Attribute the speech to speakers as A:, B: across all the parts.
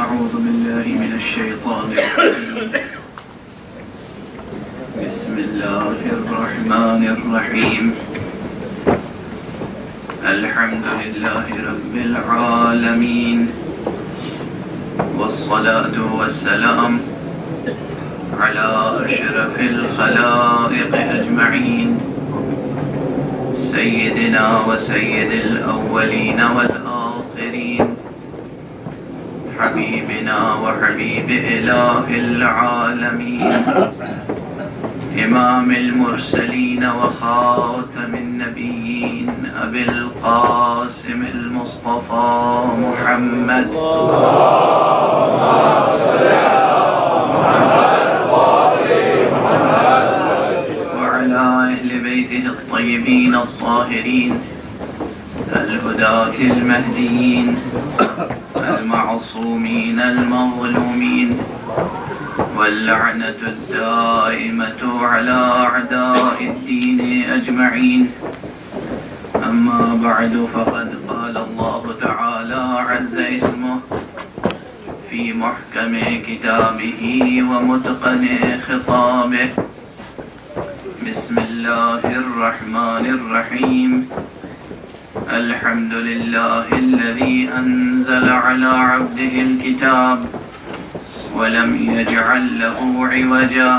A: أعوذ بالله من الشيطان الرجيم بسم الله الرحمن الرحيم الحمد لله رب العالمين والصلاة والسلام على أشرف الخلائق أجمعين سيدنا وسيد الأولين والآخرين حبيبنا وحبيب إله العالمين إمام المرسلين وخاتم النبيين أبي القاسم المصطفى محمد وعلى أهل بيته الطيبين الطاهرين الهداة المهديين المعصومين المظلومين واللعنة الدائمة على أعداء الدين أجمعين أما بعد فقد قال الله تعالى عز اسمه في محكم كتابه ومتقن خطابه بسم الله الرحمن الرحيم الحمد لله الذي أنزل على عبده الكتاب ولم يجعل له عوجا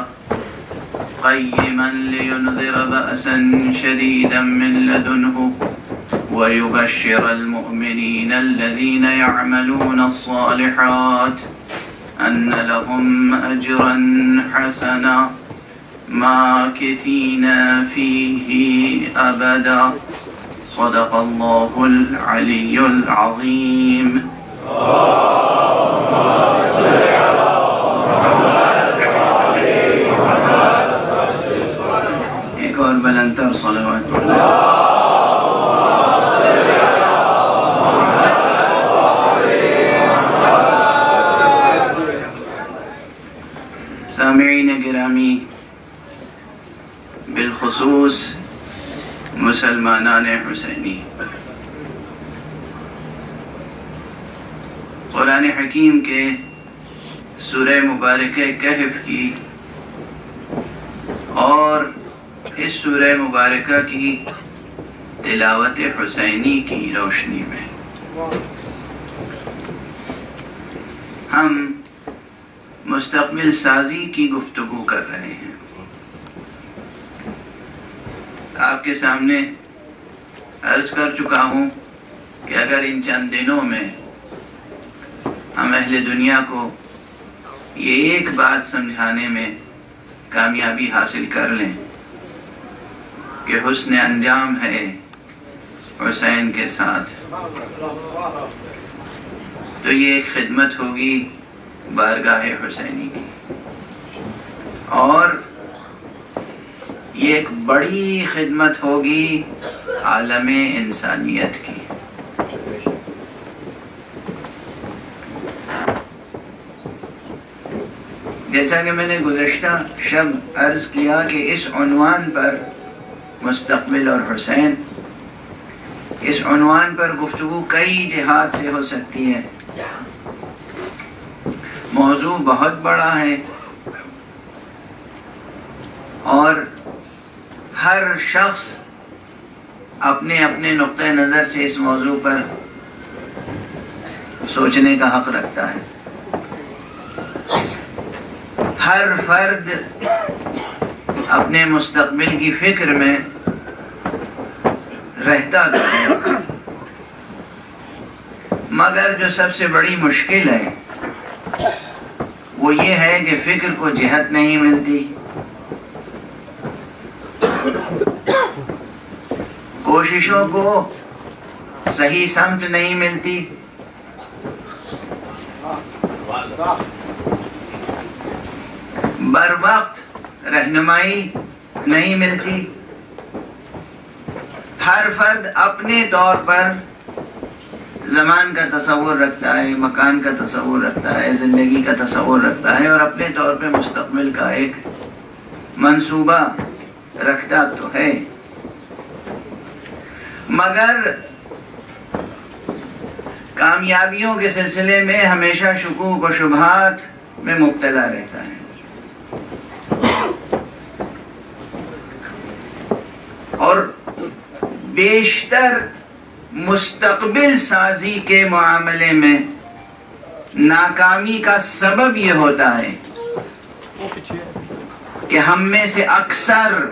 A: قيما لينذر بأسا شديدا من لدنه ويبشر المؤمنين الذين يعملون الصالحات أن لهم أجرا حسنا ماكثين فيه أبدا صدق الله العلي العظيم ایک اور بلندتر صلوات سامعین گرامی، بالخصوص مسلمانان حسینی، قرآن حکیم کے سورہ مبارکہ کہف کی اور اس سورہ مبارکہ کی تلاوت حسینی کی روشنی میں ہم مستقبل سازی کی گفتگو کر رہے ہیں۔ آپ کے سامنے عرض کر چکا ہوں کہ اگر ان چند دنوں میں ہم اہل دنیا کو یہ ایک بات سمجھانے میں کامیابی حاصل کر لیں کہ حسن انجام ہے حسین کے ساتھ، تو یہ ایک خدمت ہوگی بارگاہ حسینی کی، اور یہ ایک بڑی خدمت ہوگی عالم انسانیت کی۔ جیسا کہ میں نے گزشتہ شب عرض کیا کہ اس عنوان پر مستقبل اور حسین، اس عنوان پر گفتگو کئی جہات سے ہو سکتی ہے۔ موضوع بہت بڑا ہے اور ہر شخص اپنے اپنے نقطہ نظر سے اس موضوع پر سوچنے کا حق رکھتا ہے۔ ہر فرد اپنے مستقبل کی فکر میں رہتا ہے، مگر جو سب سے بڑی مشکل ہے وہ یہ ہے کہ فکر کو جہت نہیں ملتی، کوششوں کو صحیح سمت نہیں ملتی، بر وقت رہنمائی نہیں ملتی۔ ہر فرد اپنے طور پر زمان کا تصور رکھتا ہے، مکان کا تصور رکھتا ہے، زندگی کا تصور رکھتا ہے، اور اپنے طور پہ مستقبل کا ایک منصوبہ رکھتا تو ہے، مگر کامیابیوں کے سلسلے میں ہمیشہ شکوک و شبہات میں مبتلا رہتا ہے، اور بیشتر مستقبل سازی کے معاملے میں ناکامی کا سبب یہ ہوتا ہے کہ ہم میں سے اکثر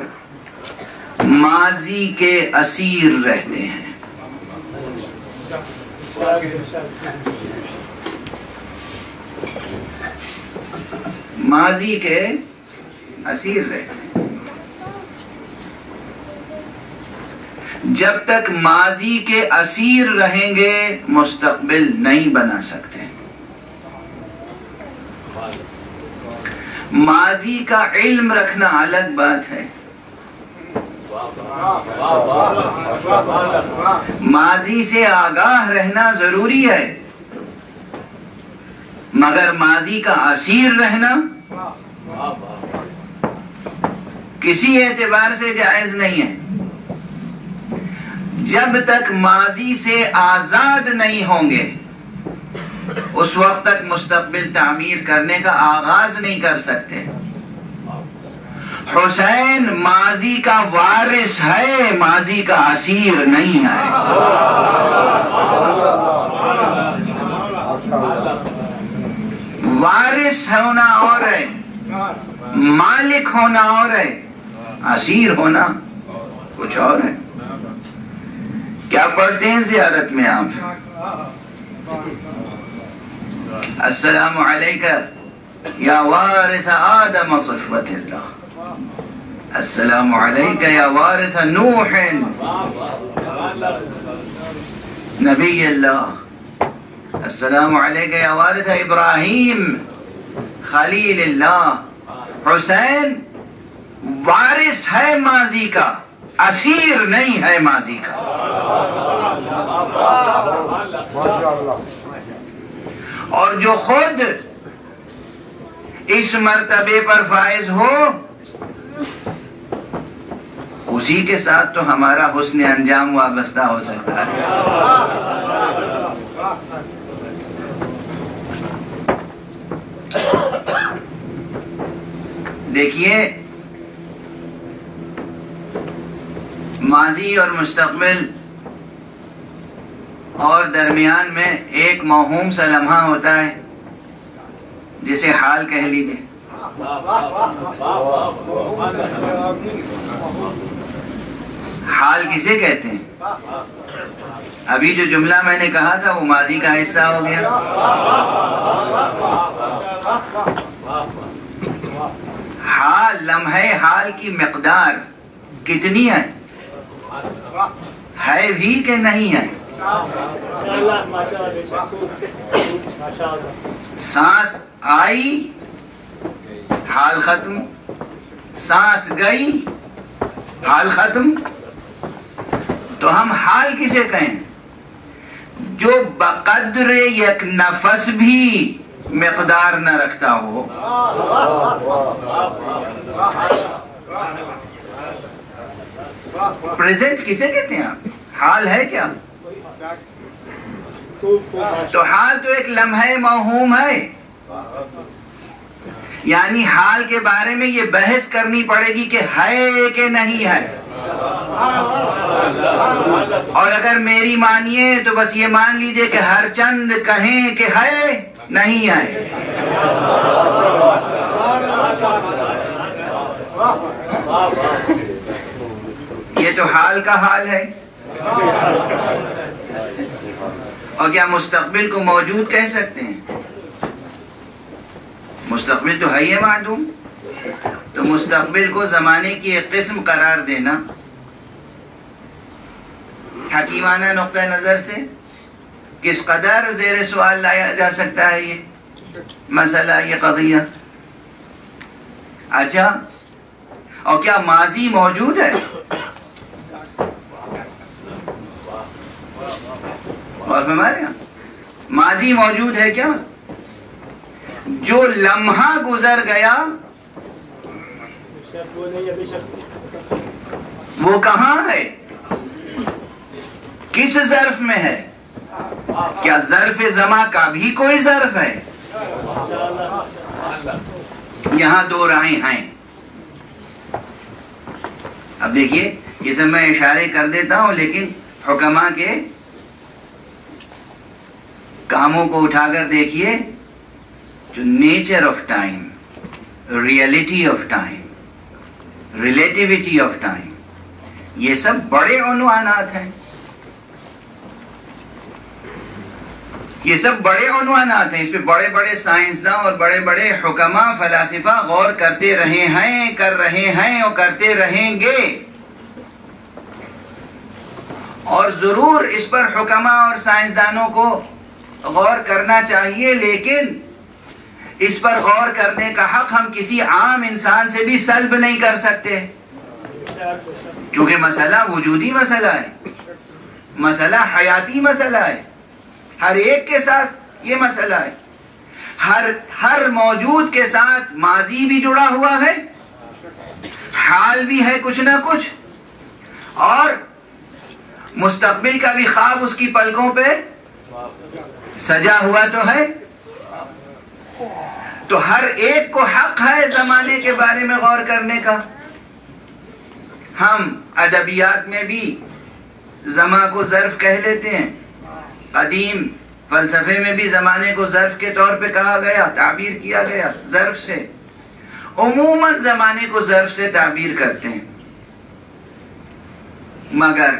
A: ماضی کے اسیر رہتے ہیں۔ ماضی کے اسیر رہتے ہیں۔ جب تک ماضی کے اسیر رہیں گے مستقبل نہیں بنا سکتے۔ ماضی کا علم رکھنا الگ بات ہے، ماضی سے آگاہ رہنا ضروری ہے، مگر ماضی کا اسیر رہنا کسی اعتبار سے جائز نہیں ہے۔ جب تک ماضی سے آزاد نہیں ہوں گے اس وقت تک مستقبل تعمیر کرنے کا آغاز نہیں کر سکتے۔ حسین ماضی کا وارث ہے، ماضی کا اسیر نہیں ہے۔ وارث ہونا اور ہے، مالک ہونا اور ہے، اسیر ہونا کچھ اور ہے۔ کیا پڑھتے ہیں زیارت میں آپ؟ السلام علیکہ یا وارث آدم صفوت اللہ، السلام علیکہ یا وارث نوح نبی اللہ، السلام علیکہ یا وارث ابراہیم خلیل اللہ۔ حسین وارث ہے ماضی کا، اسیر نہیں ہے ماضی کا۔ اور جو خود اس مرتبے پر فائز ہو اسی کے ساتھ تو ہمارا حسن انجام وابستہ ہو سکتا ہے۔ دیکھیے، ماضی اور مستقبل اور درمیان میں ایک موہوم سا لمحہ ہوتا ہے جسے حال کہہ لیجیے۔ حال کسے کہتے ہیں؟ ابھی جو جملہ میں نے کہا تھا وہ ماضی کا حصہ ہو گیا۔ حال، لمحہ حال کی مقدار کتنی ہے بھی کہ نہیں ہے؟ سانس آئی حال ختم، سانس گئی حال ختم۔ تو ہم حال کسے کہیں؟ جو بقدر یک نفس بھی مقدار نہ رکھتا ہو۔ پریزنٹ کسے کہتے ہیں آپ؟ حال ہے کیا؟ تو حال تو ایک لمحہ موہوم ہے، یعنی حال کے بارے میں یہ بحث کرنی پڑے گی کہ ہے کہ نہیں ہے۔ اور اگر میری مانیے تو بس یہ مان لیجئے کہ ہر چند کہیں کہ ہے نہیں ہے۔ یہ تو حال کا حال ہے۔ اور کیا مستقبل کو موجود کہہ سکتے ہیں؟ مستقبل تو ہے ہی معدوم۔ تو مستقبل کو زمانے کی ایک قسم قرار دینا حکیمانہ نقطہ نظر سے کس قدر زیر سوال لایا جا سکتا ہے یہ مسئلہ، یہ قضیہ؟ اچھا، اور کیا ماضی موجود ہے؟ اور ہمارے یہاں ماضی موجود ہے کیا؟ جو لمحہ گزر گیا وہ کہاں ہے؟ کس ظرف میں ہے؟ کیا ظرف زماں کا بھی کوئی ظرف ہے؟ یہاں دو رائے ہیں. اب دیکھیے یہ سب میں اشارے کر دیتا ہوں، لیکن حکماء کے کاموں کو اٹھا کر دیکھیے. جو nature of time, reality of time, relativity of time, یہ سب بڑے عنوانات ہیں. یہ سب بڑے عنوانات ہیں. اس پہ بڑے بڑے سائنسداں اور بڑے بڑے حکماء فلاسفہ غور کرتے رہے ہیں، کر رہے ہیں اور کرتے رہیں گے. اور ضرور اس پر حکماء اور سائنسدانوں کو غور کرنا چاہیے، لیکن اس پر غور کرنے کا حق ہم کسی عام انسان سے بھی سلب نہیں کر سکتے، کیونکہ مسئلہ وجودی مسئلہ ہے، مسئلہ حیاتی مسئلہ ہے. ہر ایک کے ساتھ یہ مسئلہ ہے. ہر موجود کے ساتھ ماضی بھی جڑا ہوا ہے، حال بھی ہے کچھ نہ کچھ، اور مستقبل کا بھی خواب اس کی پلکوں پہ سجا ہوا تو ہے. تو ہر ایک کو حق ہے زمانے کے بارے میں غور کرنے کا. ہم ادبیات میں بھی زماں کو ظرف کہہ لیتے ہیں. قدیم فلسفے میں بھی زمانے کو ظرف کے طور پہ کہا گیا، تعبیر کیا گیا ظرف سے. عموماً زمانے کو ظرف سے تعبیر کرتے ہیں، مگر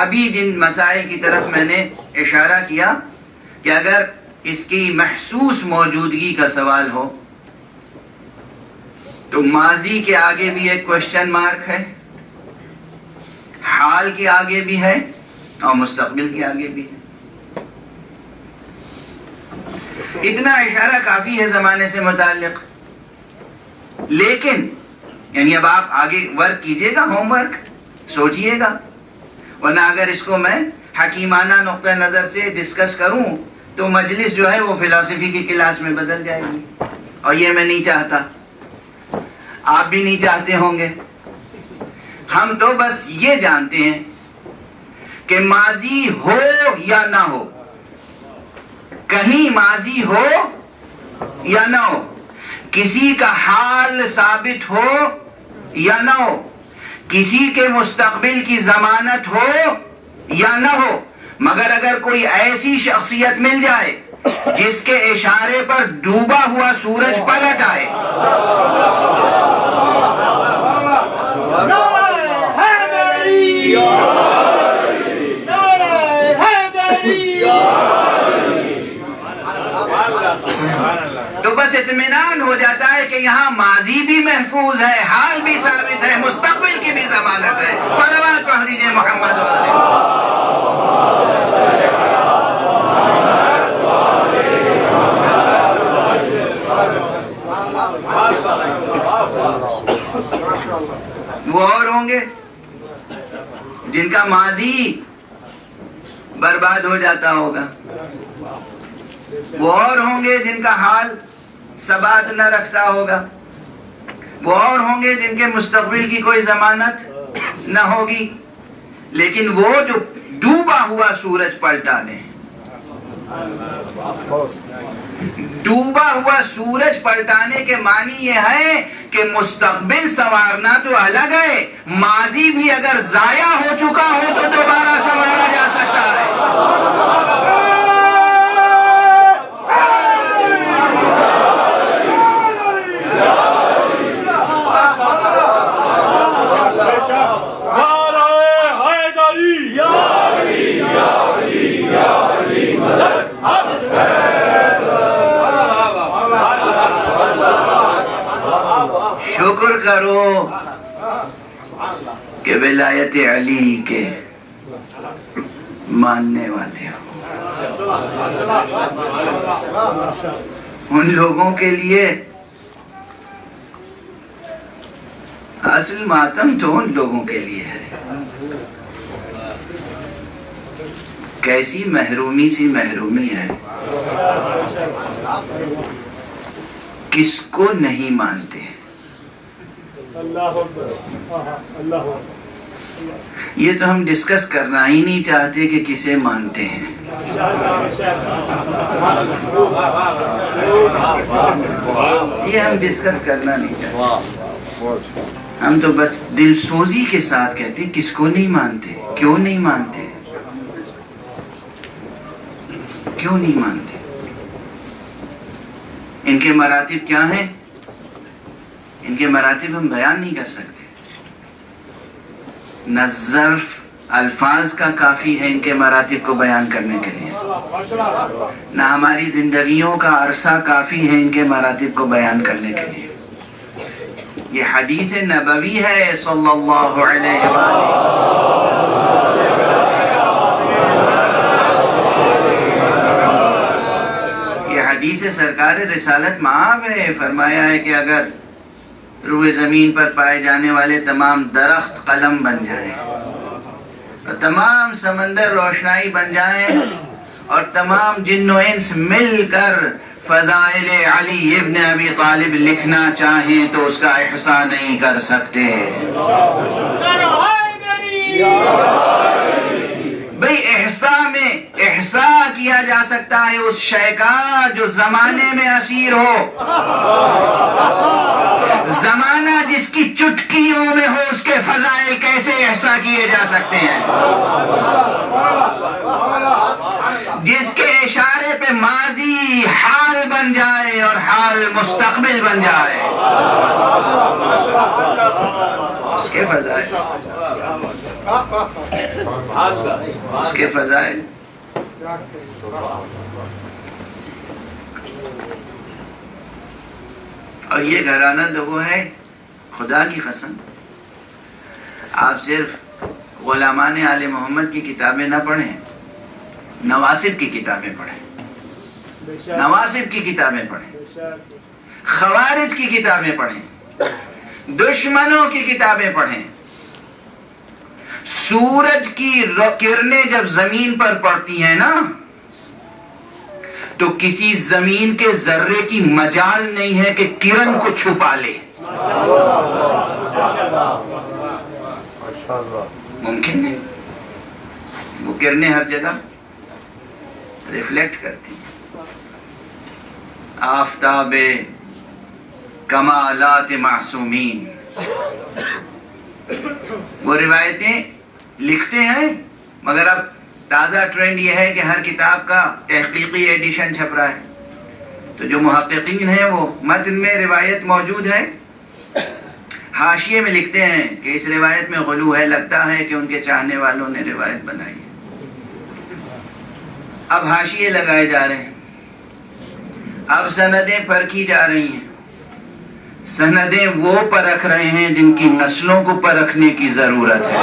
A: ابھی جن مسائل کی طرف میں نے اشارہ کیا کہ اگر اس کی محسوس موجودگی کا سوال ہو تو ماضی کے آگے بھی ایک کوشچن مارک ہے، حال کے آگے بھی ہے اور مستقبل کے آگے بھی ہے. اتنا اشارہ کافی ہے زمانے سے متعلق. لیکن یعنی اب آپ آگے ورک کیجئے گا، ہوم ورک سوچئے گا، ورنہ اگر اس کو میں حکیمانہ نقطہ نظر سے ڈسکس کروں تو مجلس جو ہے وہ فلسفی کی کلاس میں بدل جائے گی، اور یہ میں نہیں چاہتا، آپ بھی نہیں چاہتے ہوں گے. ہم تو بس یہ جانتے ہیں کہ ماضی ہو یا نہ ہو، کہیں ماضی ہو یا نہ ہو، کسی کا حال ثابت ہو یا نہ ہو، کسی کے مستقبل کی ضمانت ہو یا نہ ہو، مگر اگر کوئی ایسی شخصیت مل جائے جس کے اشارے پر ڈوبا ہوا سورج پلٹ آئے، تو بس اطمینان ہو جاتا ہے کہ یہاں ماضی بھی محفوظ ہے، حال بھی ثابت ہے، مستقبل کی بھی ضمانت ہے. صلوات پڑھ دیجئے محمد وہ اور ہوں گے جن کا ماضی برباد ہو جاتا ہوگا، وہ اور ہوں گے جن کا حال ثبات نہ رکھتا ہوگا، وہ اور ہوں گے جن کے مستقبل کی کوئی ضمانت نہ ہوگی. لیکن وہ جو ڈوبا ہوا سورج پلٹا دیں، ڈوبا ہوا سورج پلٹانے کے معنی یہ ہے کہ مستقبل سنوارنا تو الگ ہے، ماضی بھی اگر ضائع ہو چکا ہو تو دوبارہ سنوارا جا سکتا ہے. شکر کرو کہ ولایت علی کے ماننے والے ہو. ان لوگوں کے لیے اصل ماتم تو ان لوگوں کے لیے ہے. کیسی محرومی سی محرومی ہے، کس کو نہیں مانتے. یہ تو ہم ڈسکس کرنا ہی نہیں چاہتے کہ کسے مانتے ہیں. یہ ہم ڈسکس کرنا نہیں چاہتے، ہم تو بس دل سوزی کے ساتھ کہتے ہیں کس کو نہیں مانتے، کیوں نہیں مانتے، کیوں نہیں مانتے؟ ان کے مراتب کیا ہیں؟ ان کے مراتب ہم بیان نہیں کر سکتے، نہ ظرف الفاظ کا کافی ہے ان کے مراتب کو بیان کرنے کے لیے، نہ ہماری زندگیوں کا عرصہ کافی ہے ان کے مراتب کو بیان کرنے کے لیے۔ یہ حدیث نبوی ہے صلی اللہ علیہ وسلم۔ یہ حدیث سرکار رسالت مآب ہے، فرمایا ہے کہ اگر روئے زمین پر پائے جانے والے تمام درخت قلم بن جائیں اور تمام سمندر روشنائی بن جائیں اور تمام جن و انس مل کر فضائل علی ابن ابی طالب لکھنا چاہیں تو اس کا احصاء نہیں کر سکتے۔ بھئی احصاء کیا جا سکتا ہے اس شے کا جو زمانے میں اسیر ہو، زمانہ جس کی چٹکیوں میں ہو، اس کے فضائل کیسے احصاء کیے جا سکتے ہیں؟ جس کے اشارے پہ ماضی حال بن جائے اور حال مستقبل بن جائے، اس کے فضائل، اس کے فضائل۔ اور یہ گھرانہ تو وہ ہے، خدا کی قسم آپ صرف غلامان آل محمد کی کتابیں نہ پڑھیں، نواسب کی کتابیں پڑھیں، نواسب کی کتابیں پڑھیں، خوارج کی کتابیں پڑھیں، دشمنوں کی کتابیں پڑھیں۔ سورج کی کرنیں جب زمین پر پڑتی ہیں نا تو کسی زمین کے ذرے کی مجال نہیں ہے کہ کرن کو چھپا لے، ممکن نہیں۔ وہ کرنیں ہر جگہ ریفلیکٹ کرتی ہیں۔ آفتاب کمالات معصومین، وہ روایتیں لکھتے ہیں، مگر اب تازہ ٹرینڈ یہ ہے کہ ہر کتاب کا تحقیقی ایڈیشن چھپ رہا ہے، تو جو محققین ہیں وہ متن میں روایت موجود ہے، حاشیے میں لکھتے ہیں کہ اس روایت میں غلو ہے، لگتا ہے کہ ان کے چاہنے والوں نے روایت بنائی ہے۔ اب حاشیے لگائے جا رہے ہیں، اب سندیں پرکھی جا رہی ہیں، سندیں وہ پرکھ رہے ہیں جن کی نسلوں کو پرکھنے کی ضرورت ہے۔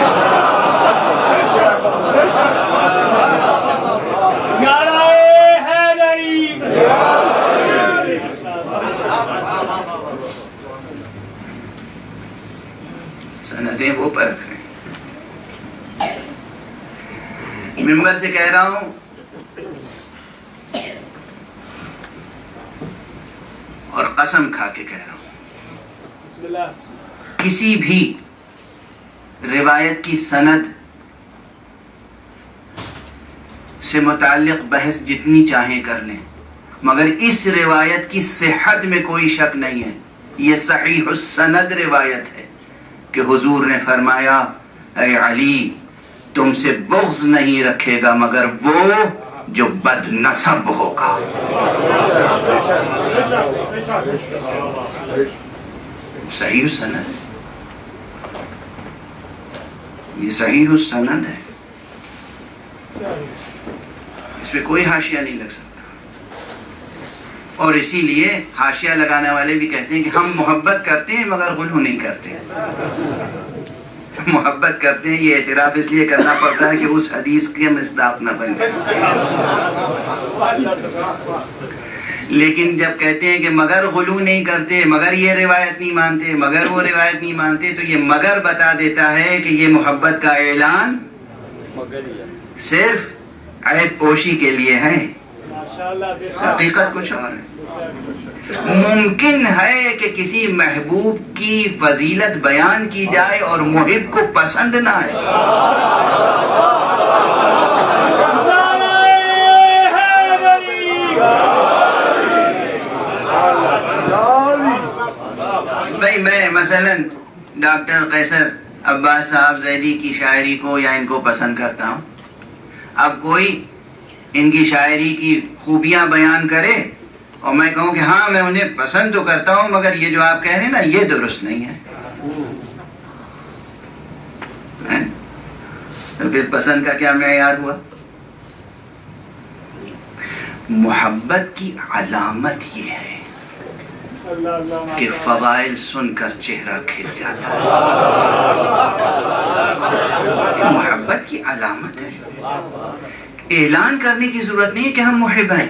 A: سندیں وہ پرکھ رہے ہیں۔ ممبر سے کہہ رہا ہوں، اور قسم کھا کے کہہ رہا ہوں، کسی بھی روایت کی سند سے متعلق بحث جتنی چاہیں کر لیں، مگر اس روایت کی صحت میں کوئی شک نہیں ہے، یہ صحیح السند روایت ہے کہ حضور نے فرمایا اے علی تم سے بغض نہیں رکھے گا مگر وہ جو بد نسب ہوگا۔ صحیح السند، یہ صحیح السند ہے، اس پہ کوئی حاشیہ نہیں لگ سکتا۔ اور اسی لیے حاشیہ لگانے والے بھی کہتے ہیں کہ ہم محبت کرتے ہیں مگر غلو نہیں کرتے۔ محبت کرتے ہیں، یہ اعتراف اس لیے کرنا پڑتا ہے کہ اس حدیث کے مصداق نہ بن جائے۔ لیکن جب کہتے ہیں کہ مگر غلو نہیں کرتے، مگر یہ روایت نہیں مانتے، مگر وہ روایت نہیں مانتے، تو یہ مگر بتا دیتا ہے کہ یہ محبت کا اعلان صرف عیب پوشی کے لیے ہے، حقیقت کچھ اور ہے۔ ممکن ہے کہ کسی محبوب کی فضیلت بیان کی جائے اور محب کو پسند نہ آئے، بھائی میں مثلا ڈاکٹر قیصر عباس صاحب زیدی کی شاعری کو یا ان کو پسند کرتا ہوں، اب کوئی ان کی شاعری کی خوبیاں بیان کرے اور میں کہوں کہ ہاں میں انہیں پسند تو کرتا ہوں مگر یہ جو آپ کہہ رہے ہیں نا یہ درست نہیں ہے، تو پھر پسند کا کیا معیار ہوا؟ محبت کی علامت یہ ہے کہ فضائل سن کر چہرہ کھل جاتا ہے، محبت کی علامت ہے، اعلان کرنے کی ضرورت نہیں ہے کہ ہم محب ہیں،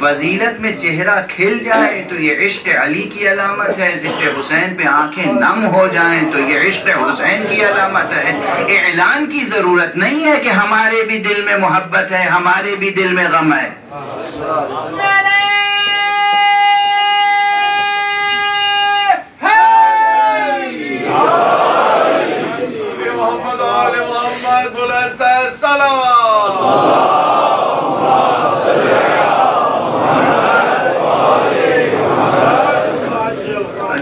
A: فضیلت میں چہرہ کھل جائے تو یہ عشق علی کی علامت ہے، ذکر حسین پہ آنکھیں نم ہو جائیں تو یہ عشق حسین کی علامت ہے، اعلان کی ضرورت نہیں ہے کہ ہمارے بھی دل میں محبت ہے، ہمارے بھی دل میں غم ہے۔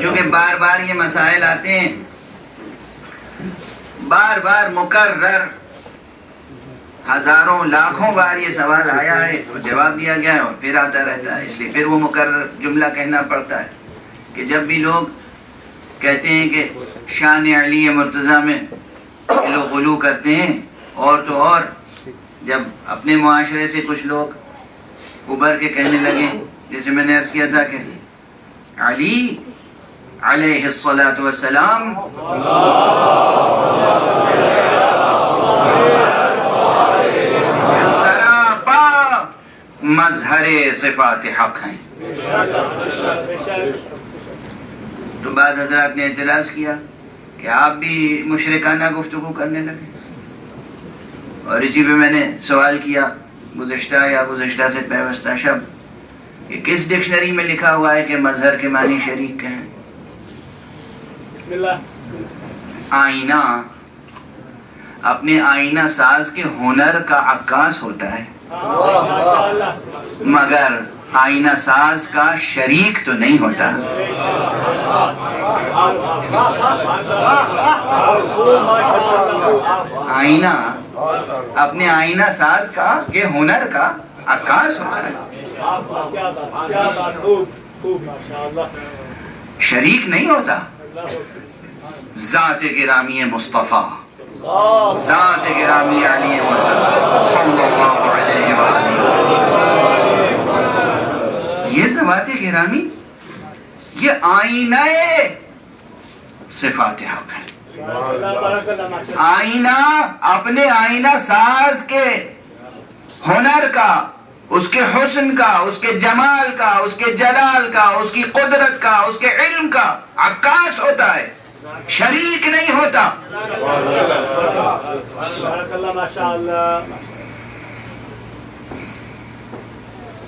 A: چونکہ بار بار یہ مسائل آتے ہیں، بار بار مکرر ہزاروں لاکھوں بار یہ سوال آیا ہے اور جواب دیا گیا ہے اور پھر آتا رہتا ہے، اس لیے پھر وہ مکرر جملہ کہنا پڑتا ہے کہ جب بھی لوگ کہتے ہیں کہ شان علی مرتضیٰ میں لوگ غلو کرتے ہیں، اور تو اور جب اپنے معاشرے سے کچھ لوگ ابھر کے کہنے لگے، جیسے میں نے عرض کیا تھا کہ علی علیہ الصلاۃ والسلام سراپا مظہر صفات حق ہیں، تو بعض حضرات نے اعتراض کیا کہ آپ بھی مشرکانہ گفتگو کرنے لگے، اور اسی پہ میں نے سوال کیا گزشتہ یا گزشتہ سے پیوستہ شب کہ کس ڈکشنری میں لکھا ہوا ہے کہ مظہر کے معنی شریک کے ہیں؟
B: بسم اللہ۔
A: آئینہ اپنے آئینہ ساز کے ہنر کا عکاس ہوتا ہے مگر آئینہ ساز کا شریک تو نہیں ہوتا۔ آئینہ اپنے آئینہ ساز کا کے ہنر کا عکاس ہوتا ہے، شریک نہیں ہوتا۔ ذات گرامی مصطفیٰ، ذات گرامی علی مرتضیٰ صلی اللہ علیہ وآلہ وسلم، یہ ذات گرامی یہ آئینہ صفات حق ہے۔ آئینہ اپنے آئینہ ساز کے ہنر کا، اس کے حسن کا، اس کے جمال کا، اس کے جلال کا، اس کی قدرت کا، اس کے علم کا عکاس ہوتا ہے، شریک نہیں ہوتا۔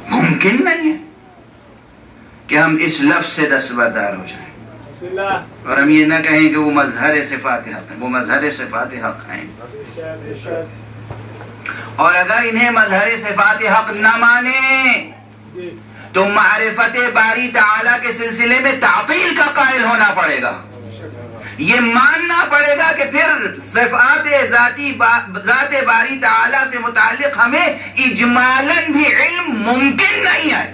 A: ممکن نہیں ہے کہ ہم اس لفظ سے دستبردار ہو جائیں اور ہم یہ نہ کہیں کہ وہ مظہر صفات حق ہیں، وہ مظہر صفات حق ہیں، اور اگر انہیں مظہر صفات حق نہ مانے تو معرفت باری تعالیٰ کے سلسلے میں تعطیل کا قائل ہونا پڑے گا، یہ ماننا پڑے گا کہ پھر صفات ذات باری تعالیٰ سے متعلق ہمیں اجمالاً بھی علم ممکن نہیں ہے۔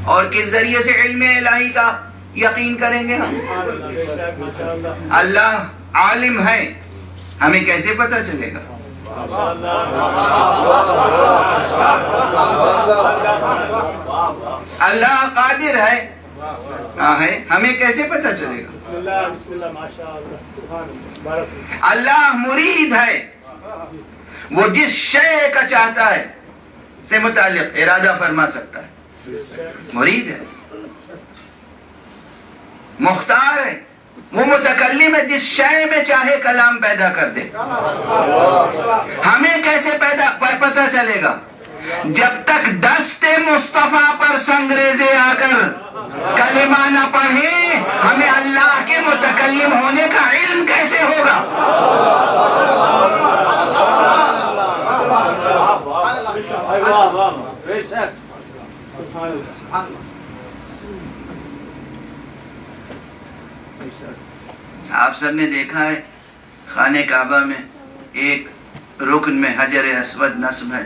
A: اور کس ذریعے سے علم الہی کا یقین کریں گے ہم؟ اللہ عالم ہے، ہمیں کیسے پتہ چلے گا؟ اللہ قادر ہے، ہمیں کیسے پتہ چلے گا؟ اللہ مرید ہے، وہ جس شے کا چاہتا ہے سے متعلق ارادہ فرما سکتا ہے، مرید ہے، مختار ہے، وہ متکلم ہے، جس شے میں چاہے کلام پیدا کر دے۔ ہمیں کیسے پتہ چلے گا؟ جب تک دست مصطفیٰ پر سنگریزے آ کر کلمہ نہ پڑھیں ہمیں اللہ کے متکلم ہونے کا علم کیسے ہوگا؟ آپ سب نے دیکھا ہے خانہ کعبہ میں ایک رکن میں حجر اسود نصب ہے.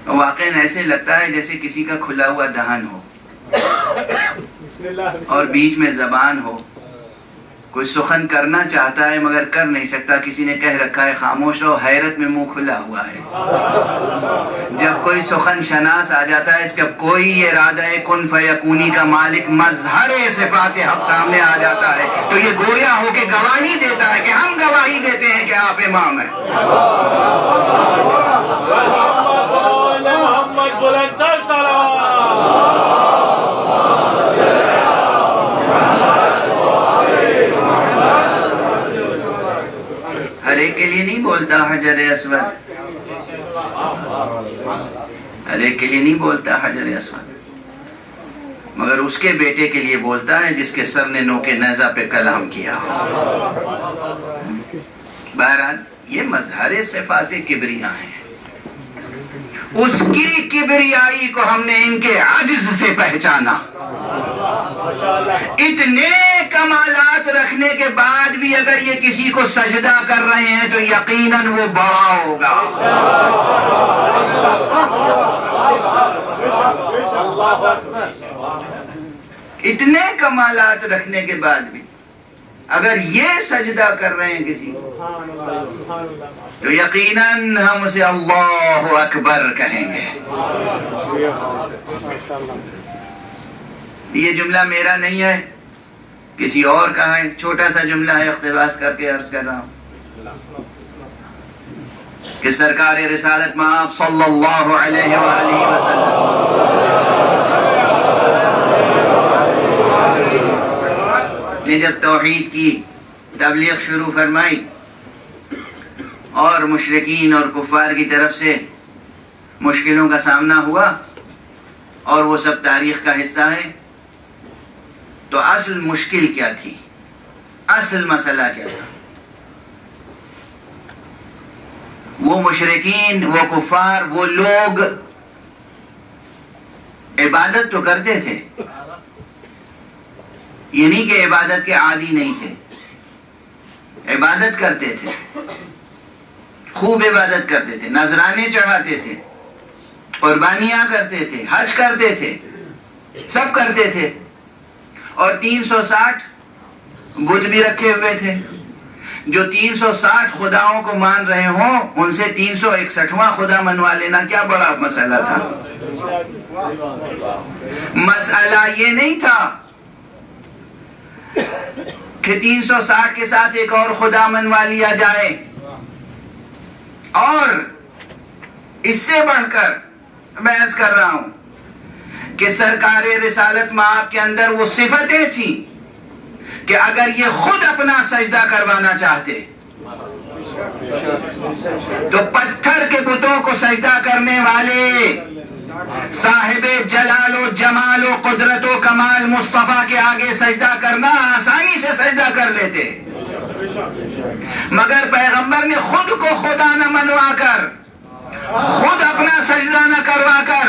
A: واقعاً ایسے لگتا ہے جیسے کسی کا کھلا ہوا دہن ہو اور بیچ میں زبان ہو. کوئی سخن کرنا چاہتا ہے مگر کر نہیں سکتا. کسی نے کہہ رکھا ہے خاموش ہو، حیرت میں منہ کھلا ہوا ہے. جب کوئی سخن شناس آ جاتا ہے، جب کوئی ارادہ کن فیکونی کا مالک مظہر صفات حق سامنے آ جاتا ہے تو یہ گویا ہو کے گواہی دیتا ہے کہ ہم گواہی دیتے ہیں کہ آپ امام ہیں. ہر ایک کے لیے نہیں بولتا حجر اسود، ہر ایک کے لیے نہیں بولتا حجر اسود، مگر اس کے بیٹے کے لیے بولتا ہے جس کے سر نے نوک نیزہ پہ کلام کیا. بہرحال یہ مظہر صفات کبریا ہیں. اس کی کبریائی کو ہم نے ان کے عجز سے پہچانا. اتنے کمالات رکھنے کے بعد بھی اگر یہ کسی کو سجدہ کر رہے ہیں تو یقیناً وہ بڑا ہوگا. اتنے کمالات رکھنے کے بعد بھی اگر یہ سجدہ کر رہے ہیں کسی کو تو یقیناً ہم اسے اللہ اکبر کہیں گے. یہ جملہ میرا نہیں ہے، کسی اور کا ہے. چھوٹا سا جملہ ہے، اقتباس کر کے عرض کر رہا ہوں کہ سرکار رسالت مآب صلی اللہ علیہ وآلہ وسلم نے جب توحید کی تبلیغ شروع فرمائی اور مشرکین اور کفار کی طرف سے مشکلوں کا سامنا ہوا اور وہ سب تاریخ کا حصہ ہے، تو اصل مشکل کیا تھی، اصل مسئلہ کیا تھا؟ وہ مشرکین، وہ کفار، وہ لوگ عبادت تو کرتے تھے، یہ نہیں کہ عبادت کے عادی نہیں تھے، عبادت کرتے تھے، خوب عبادت کرتے تھے، نذرانے چڑھاتے تھے، قربانیاں کرتے تھے، حج کرتے تھے، سب کرتے تھے. اور 360 بت بھی رکھے ہوئے تھے. جو 360 خداؤں کو مان رہے ہوں ان سے 361واں خدا منوا لینا کیا بڑا مسئلہ تھا. مسئلہ یہ نہیں تھا کہ 360 کے ساتھ ایک اور خدا منوا لیا جائے. اور اس سے بڑھ کر میں عرض کر رہا ہوں کہ سرکار رسالت مآب کے اندر وہ صفتیں تھیں کہ اگر یہ خود اپنا سجدہ کروانا چاہتے تو پتھر کے بتوں کو سجدہ کرنے والے صاحب جلال و جمال و قدرت و کمال مصطفیٰ کے آگے سجدہ کرنا آسانی سے سجدہ کر لیتے. مگر پیغمبر نے خود کو خدا نہ منوا کر، خود اپنا سجدہ نہ کروا کر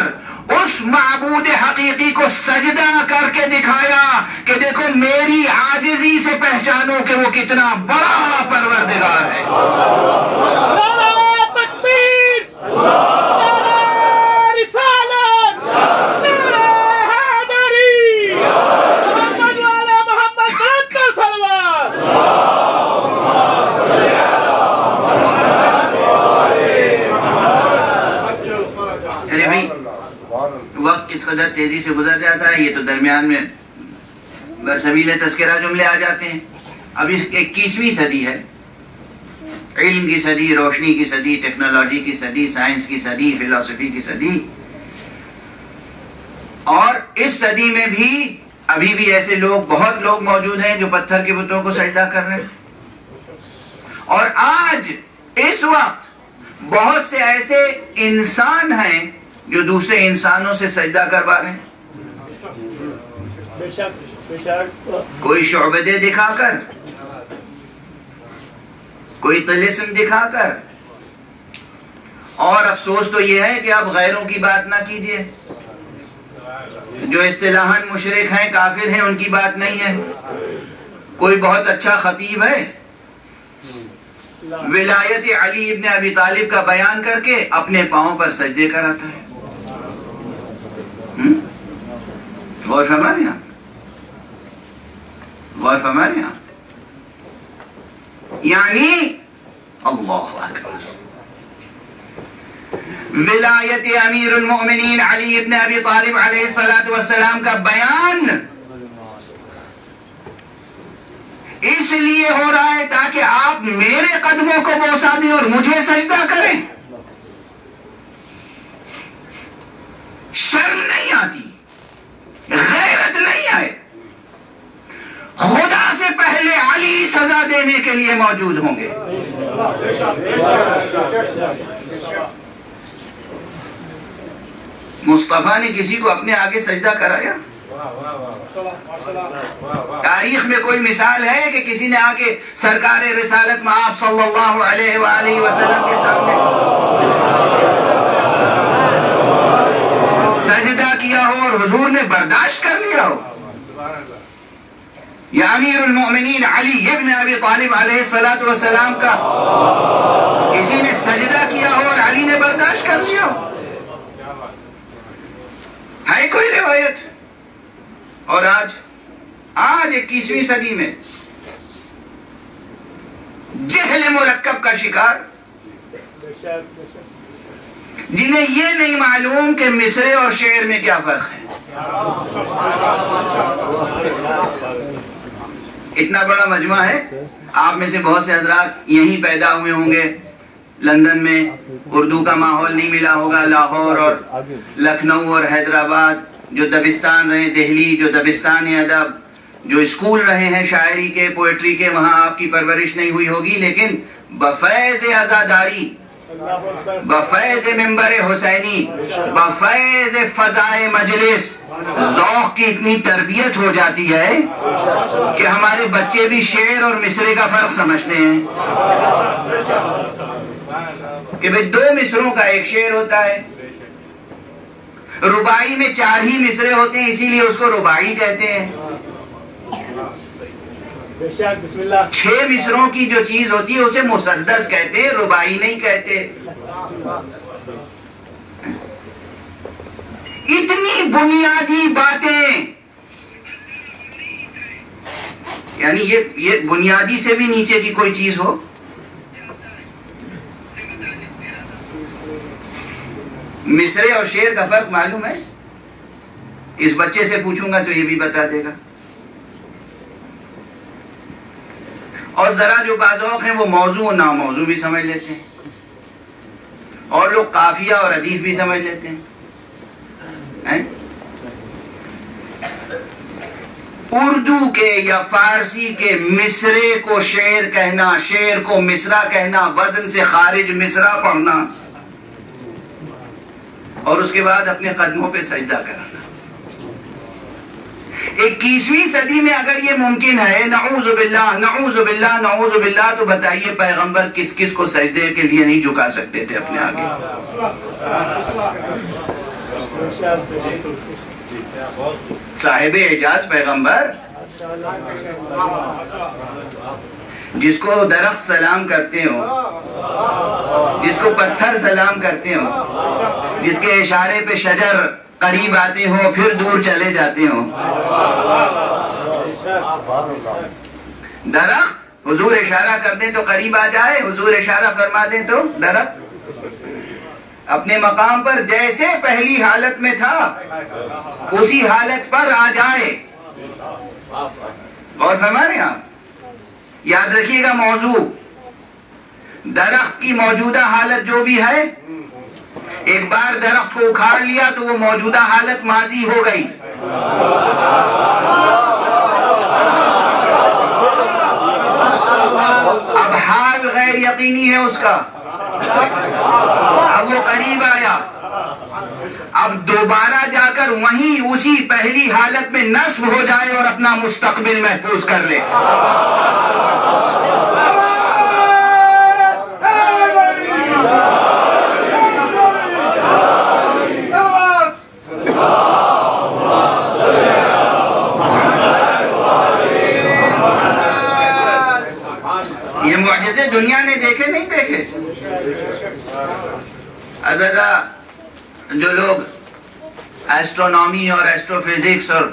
A: اس معبود حقیقی کو سجدہ کر کے دکھایا کہ دیکھو میری عاجزی سے پہچانو کہ وہ کتنا بڑا پروردگار ہے. وقت کس قدر تیزی سے گزر جاتا ہے. یہ تو درمیان میں برسبیل تذکرہ جملے آ جاتے ہیں. ابھی 21ویں صدی ہے، علم کی صدی، روشنی کی صدی، ٹیکنالوجی کی صدی، سائنس کی صدی، فلسفی کی صدی. اور اس صدی میں بھی ابھی بھی ایسے لوگ، بہت لوگ موجود ہیں جو پتھر کے بتوں کو سجدہ کر رہے ہیں. اور آج اس وقت بہت سے ایسے انسان ہیں جو دوسرے انسانوں سے سجدہ کروا رہے ہیں. کوئی شعبدے دکھا کر، کوئی طلسم دکھا کر. اور افسوس تو یہ ہے کہ اب غیروں کی بات نہ کیجیے، جو اصطلاحاً مشرک ہیں، کافر ہیں، ان کی بات نہیں ہے. کوئی بہت اچھا خطیب ہے، ولایت علی ابن ابی طالب کا بیان کر کے اپنے پاؤں پر سجدے کراتا ہے. غور فرمائیں آپ، غور فرمائیں آپ. یعنی اللہ اکبر، ولایت امیر المؤمنین علی ابن ابی طالب علیہ السلام کا بیان اس لیے ہو رہا ہے تاکہ آپ میرے قدموں کو بوسا دیں اور مجھے سجدہ کریں. شرم نہیں آتی، غیرت نہیں آئے. خدا سے پہلے علی سزا دینے کے لیے موجود ہوں گے. مصطفیٰ نے کسی کو اپنے آگے سجدہ کرایا؟ تاریخ میں کوئی مثال ہے کہ کسی نے آ کے سرکار رسالت میں آپ صلی اللہ علیہ وآلہ وسلم کے سامنے سجدہ کیا ہو اور حضور نے برداشت کر لیا ہو؟ یا امیر المؤمنین علی ابن ابی طالب علیہ السلام کا کسی نے سجدہ کیا ہو اور علی نے برداشت کر لیا ہو؟ ہے کوئی روایت؟ اور آج 21ویں صدی میں جہل مرکب کا شکار، جنہیں یہ نہیں معلوم کہ مصرے اور شعر میں کیا فرق ہے. اتنا بڑا مجمع ہے، آپ میں سے بہت سے حضرات یہیں پیدا ہوئے ہوں گے. لندن میں اردو کا ماحول نہیں ملا ہوگا. لاہور اور لکھنؤ اور حیدرآباد جو دبستان رہے، دہلی جو دبستان ادب، جو اسکول رہے ہیں شاعری کے، پوئٹری کے، وہاں آپ کی پرورش نہیں ہوئی ہوگی. لیکن بفیض عزاداری، بفیض منبر حسینی، بفیض فضائے مجلس ذوق کی اتنی تربیت ہو جاتی ہے کہ ہمارے بچے بھی شعر اور مصرے کا فرق سمجھتے ہیں. کہ بھئی 2 مصروں کا ایک شعر ہوتا ہے. رباعی میں 4 ہی مصرے ہوتے ہیں، اسی لیے اس کو رباعی کہتے ہیں. 6 مصروں کی جو چیز ہوتی ہے اسے مسدس کہتے ہیں، رباعی نہیں کہتے. اتنی بنیادی باتیں، یعنی یہ بنیادی سے بھی نیچے کی کوئی چیز ہو. مصرے اور شعر کا فرق معلوم ہے؟ اس بچے سے پوچھوں گا تو یہ بھی بتا دے گا. اور ذرا جو بازوق ہیں وہ موضوع اور ناموضوع بھی سمجھ لیتے ہیں، اور لوگ قافیہ اور ردیف بھی سمجھ لیتے ہیں. اردو کے یا فارسی کے مصرے کو شعر کہنا، شعر کو مصرع کہنا، وزن سے خارج مصرع پڑھنا، اور اس کے بعد اپنے قدموں پہ سجدہ کرانا. 21ویں صدی میں اگر یہ ممکن ہے، نعوذ باللہ نعوذ باللہ نعوذ باللہ، تو بتائیے پیغمبر کس کس کو سجدے کے لیے نہیں جھکا سکتے تھے اپنے آگے؟ صاحب اعجاز پیغمبر، جس کو درخت سلام کرتے ہو، جس کو پتھر سلام کرتے ہو، جس کے اشارے پہ شجر قریب آتے ہو پھر دور چلے جاتے ہو. درخت حضور اشارہ کر دیں تو قریب آ جائے، حضور اشارہ فرما دیں تو درخت اپنے مقام پر جیسے پہلی حالت میں تھا اسی حالت پر آ جائے. اور فرما رہے ہیں آپ، یاد رکھیے گا موضوع، درخت کی موجودہ حالت جو بھی ہے، ایک بار درخت کو اکھاڑ لیا تو وہ موجودہ حالت ماضی ہو گئی. اب حال غیر یقینی ہے اس کا، اب وہ قریب آیا، اب دوبارہ جا کر وہیں اسی پہلی حالت میں نصب ہو جائے اور اپنا مستقبل محفوظ کر لے. ازگا جو لوگ ایسٹرونومی اور ایسٹرو فزکس اور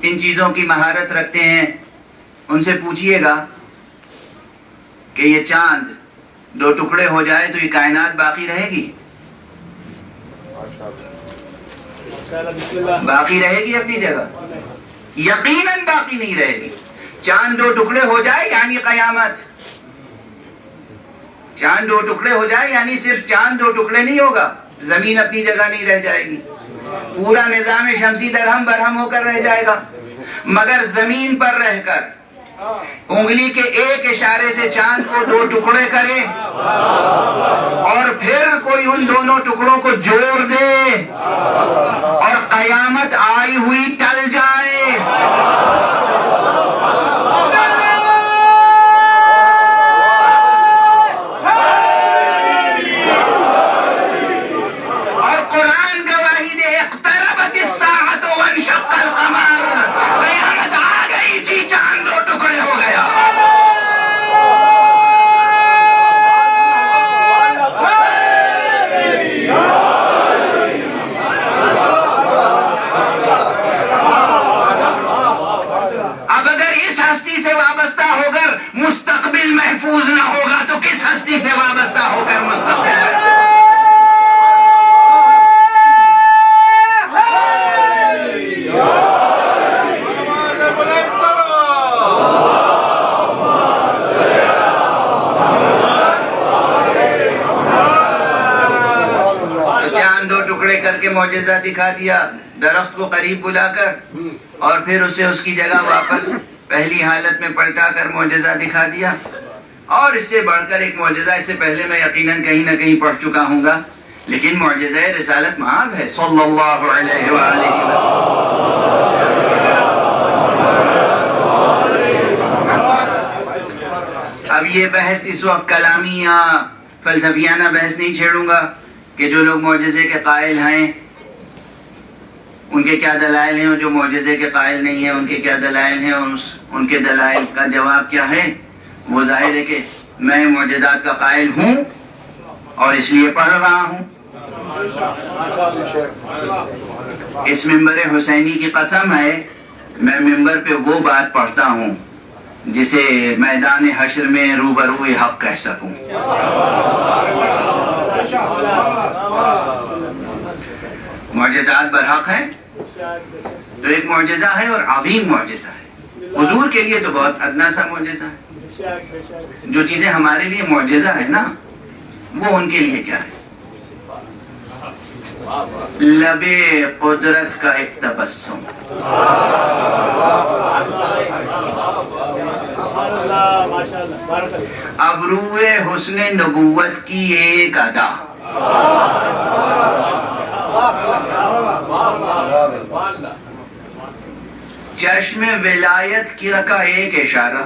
A: ان چیزوں کی مہارت رکھتے ہیں ان سے پوچھئے گا کہ یہ چاند 2 ٹکڑے ہو جائے تو یہ کائنات باقی رہے گی؟ باقی رہے گی اپنی جگہ؟ یقیناً باقی نہیں رہے گی. چاند 2 ٹکڑے ہو جائے یعنی قیامت. چاند 2 ٹکڑے ہو جائے یعنی صرف چاند 2 ٹکڑے نہیں ہوگا, زمین اپنی جگہ نہیں رہ جائے گی, پورا نظام شمسی درہم برہم ہو کر رہ جائے گا. مگر زمین پر رہ کر انگلی کے ایک اشارے سے چاند کو 2 ٹکڑے کرے اور پھر کوئی ان دونوں ٹکڑوں کو جوڑ دے اور قیامت آئی ہوئی ٹل جائے. اور قرآن گواہی دے اقتربت الساعۃ وانشق القمر, قیامت آ گئی تھی, چاند 2 ٹکڑے ہو گیا. اب اگر اس ہستی سے وابستہ ہو کر مستقبل محفوظ نہ ہوگا تو کس ہستی سے وابستہ ہو کر مستقبل محفوظ؟ کر کے معجزہ دکھا دیا, درخت کو قریب بلا کر, اور پھر اسے اس کی جگہ واپس پہلی حالت میں پلٹا کر معجزہ دکھا دیا. اور اس سے بڑھ کر ایک معجزہ اس سے پہلے میں یقیناً کہیں نہ کہیں پڑھ چکا ہوں گا, لیکن معجزہ رسالت مآب ہے صلی اللہ علیہ وآلہ وسلم. اب یہ بحث اس وقت کلامی یا فلسفیانہ بحث نہیں چھیڑوں گا کہ جو لوگ معجزے کے قائل ہیں ان کے کیا دلائل ہیں, اور جو معجزے کے قائل نہیں ہیں ان کے کیا دلائل ہیں, اور ان کے دلائل کا جواب کیا ہے. وہ ظاہر ہے کہ میں معجزات کا قائل ہوں اور اس لیے پڑھ رہا ہوں. اس منبر حسینی کی قسم ہے میں منبر پہ وہ بات پڑھتا ہوں جسے میدان حشر میں روبروئے حق کہہ سکوں. معجزات برحق ہیں تو ایک معجزہ ہے اور عظیم معجزہ ہے. حضور کے لیے تو بہت ادنا سا معجزہ ہے. جو چیزیں ہمارے لیے معجزہ ہے نا, وہ ان کے لیے کیا ہے؟ لبے قدرت کا ایک تبسم, ابروئے حسن نبوت کی ایک ادا, چشم ولایت کا ایک اشارہ.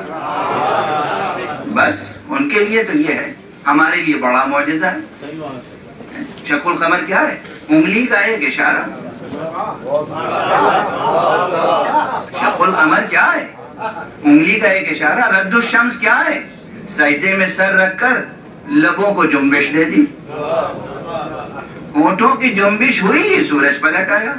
A: بس ان کے لیے تو یہ ہے, ہمارے لیے بڑا معجزہ ہے. شق القمر کیا ہے؟ انگلی کا ایک اشارہ. شق القمر کیا ہے؟ انگلی کا ایک اشارہ. رد الشمس کیا ہے؟ سجدے میں سر رکھ کر لبوں کو جنبش دے دی, ہونٹوں کی جنبش ہوئی, سورج پلٹ آیا.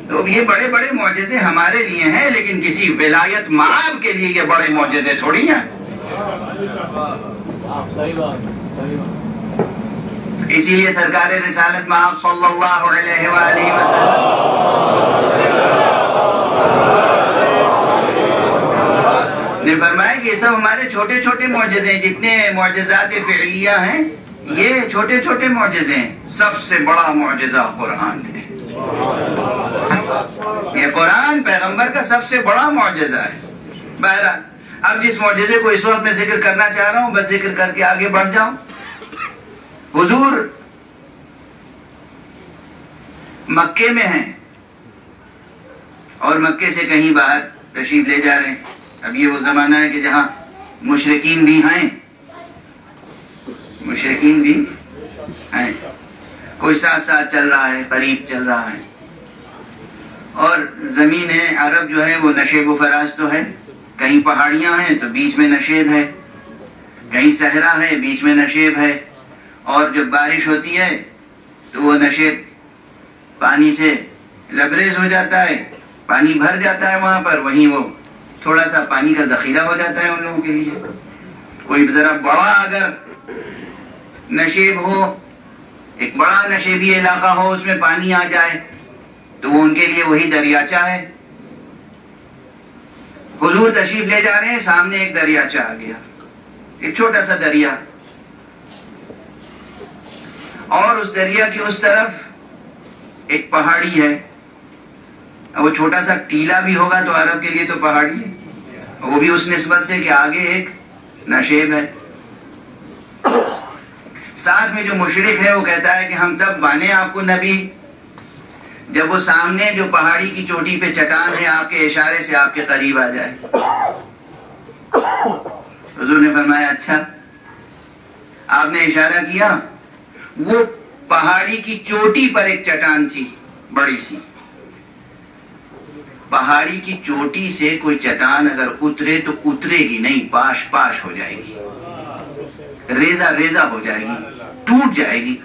A: تو یہ بڑے بڑے معجزے ہمارے لیے ہیں, لیکن کسی ولایت مآب کے لیے یہ بڑے معجزے تھوڑی ہیں. اسی لیے سرکار رسالت مآب صلی اللہ علیہ وآلہ وسلم نے فرمایا کہ یہ سب ہمارے چھوٹے چھوٹے معجزے ہیں. جتنے معجزات فعلیہ ہیں یہ چھوٹے چھوٹے معجزے ہیں. سب سے بڑا معجزہ قرآن ہے. یہ قرآن پیغمبر کا سب سے بڑا معجزہ ہے. بہرحال اب جس معجزے کو اس وقت میں ذکر کرنا چاہ رہا ہوں بس ذکر کر کے آگے بڑھ جاؤں. حضور مکے میں ہیں اور مکے سے کہیں باہر تشریف لے جا رہے ہیں. اب یہ وہ زمانہ ہے کہ جہاں مشرکین بھی ہیں, مشرکین بھی ہیں, کوئی ساتھ ساتھ چل رہا ہے, قریب چل رہا ہے. اور زمین عرب جو ہے وہ نشیب و فراز تو ہے, کہیں پہاڑیاں ہیں تو بیچ میں نشیب ہے, کہیں صحرا ہے بیچ میں نشیب ہے، اور جب بارش ہوتی ہے تو وہ نشیب پانی سے لبریز ہو جاتا ہے، پانی بھر جاتا ہے وہاں پر، وہیں وہ تھوڑا سا پانی کا ذخیرہ ہو جاتا ہے ان لوگوں کے لیے۔ کوئی ذرا بڑا اگر نشیب ہو، ایک بڑا نشیبی علاقہ ہو، اس میں پانی آ جائے تو وہ ان کے لیے وہی دریاچہ ہے۔ حضور تشریف لے جا رہے ہیں، سامنے ایک دریاچہ آ گیا، ایک چھوٹا سا دریا، اور اس دریا کی اس طرف ایک پہاڑی ہے۔ وہ چھوٹا سا ٹیلا بھی ہوگا تو عرب کے لیے تو پہاڑی ہے، وہ بھی اس نسبت سے کہ آگے ایک نشیب ہے۔ ساتھ میں جو مشرک ہے وہ کہتا ہے کہ ہم تب مانے آپ کو نبی جب وہ سامنے جو پہاڑی کی چوٹی پہ چٹان ہے آپ کے اشارے سے آپ کے قریب آ جائے۔ حضور نے فرمایا اچھا، آپ نے اشارہ کیا، وہ پہاڑی کی چوٹی پر ایک چٹان تھی بڑی سی، پہاڑی کی چوٹی سے کوئی چٹان اگر اترے تو اترے گی نہیں، پاش پاش ہو جائے گی، ریزہ ریزہ ہو جائے گی، ٹوٹ جائے گی،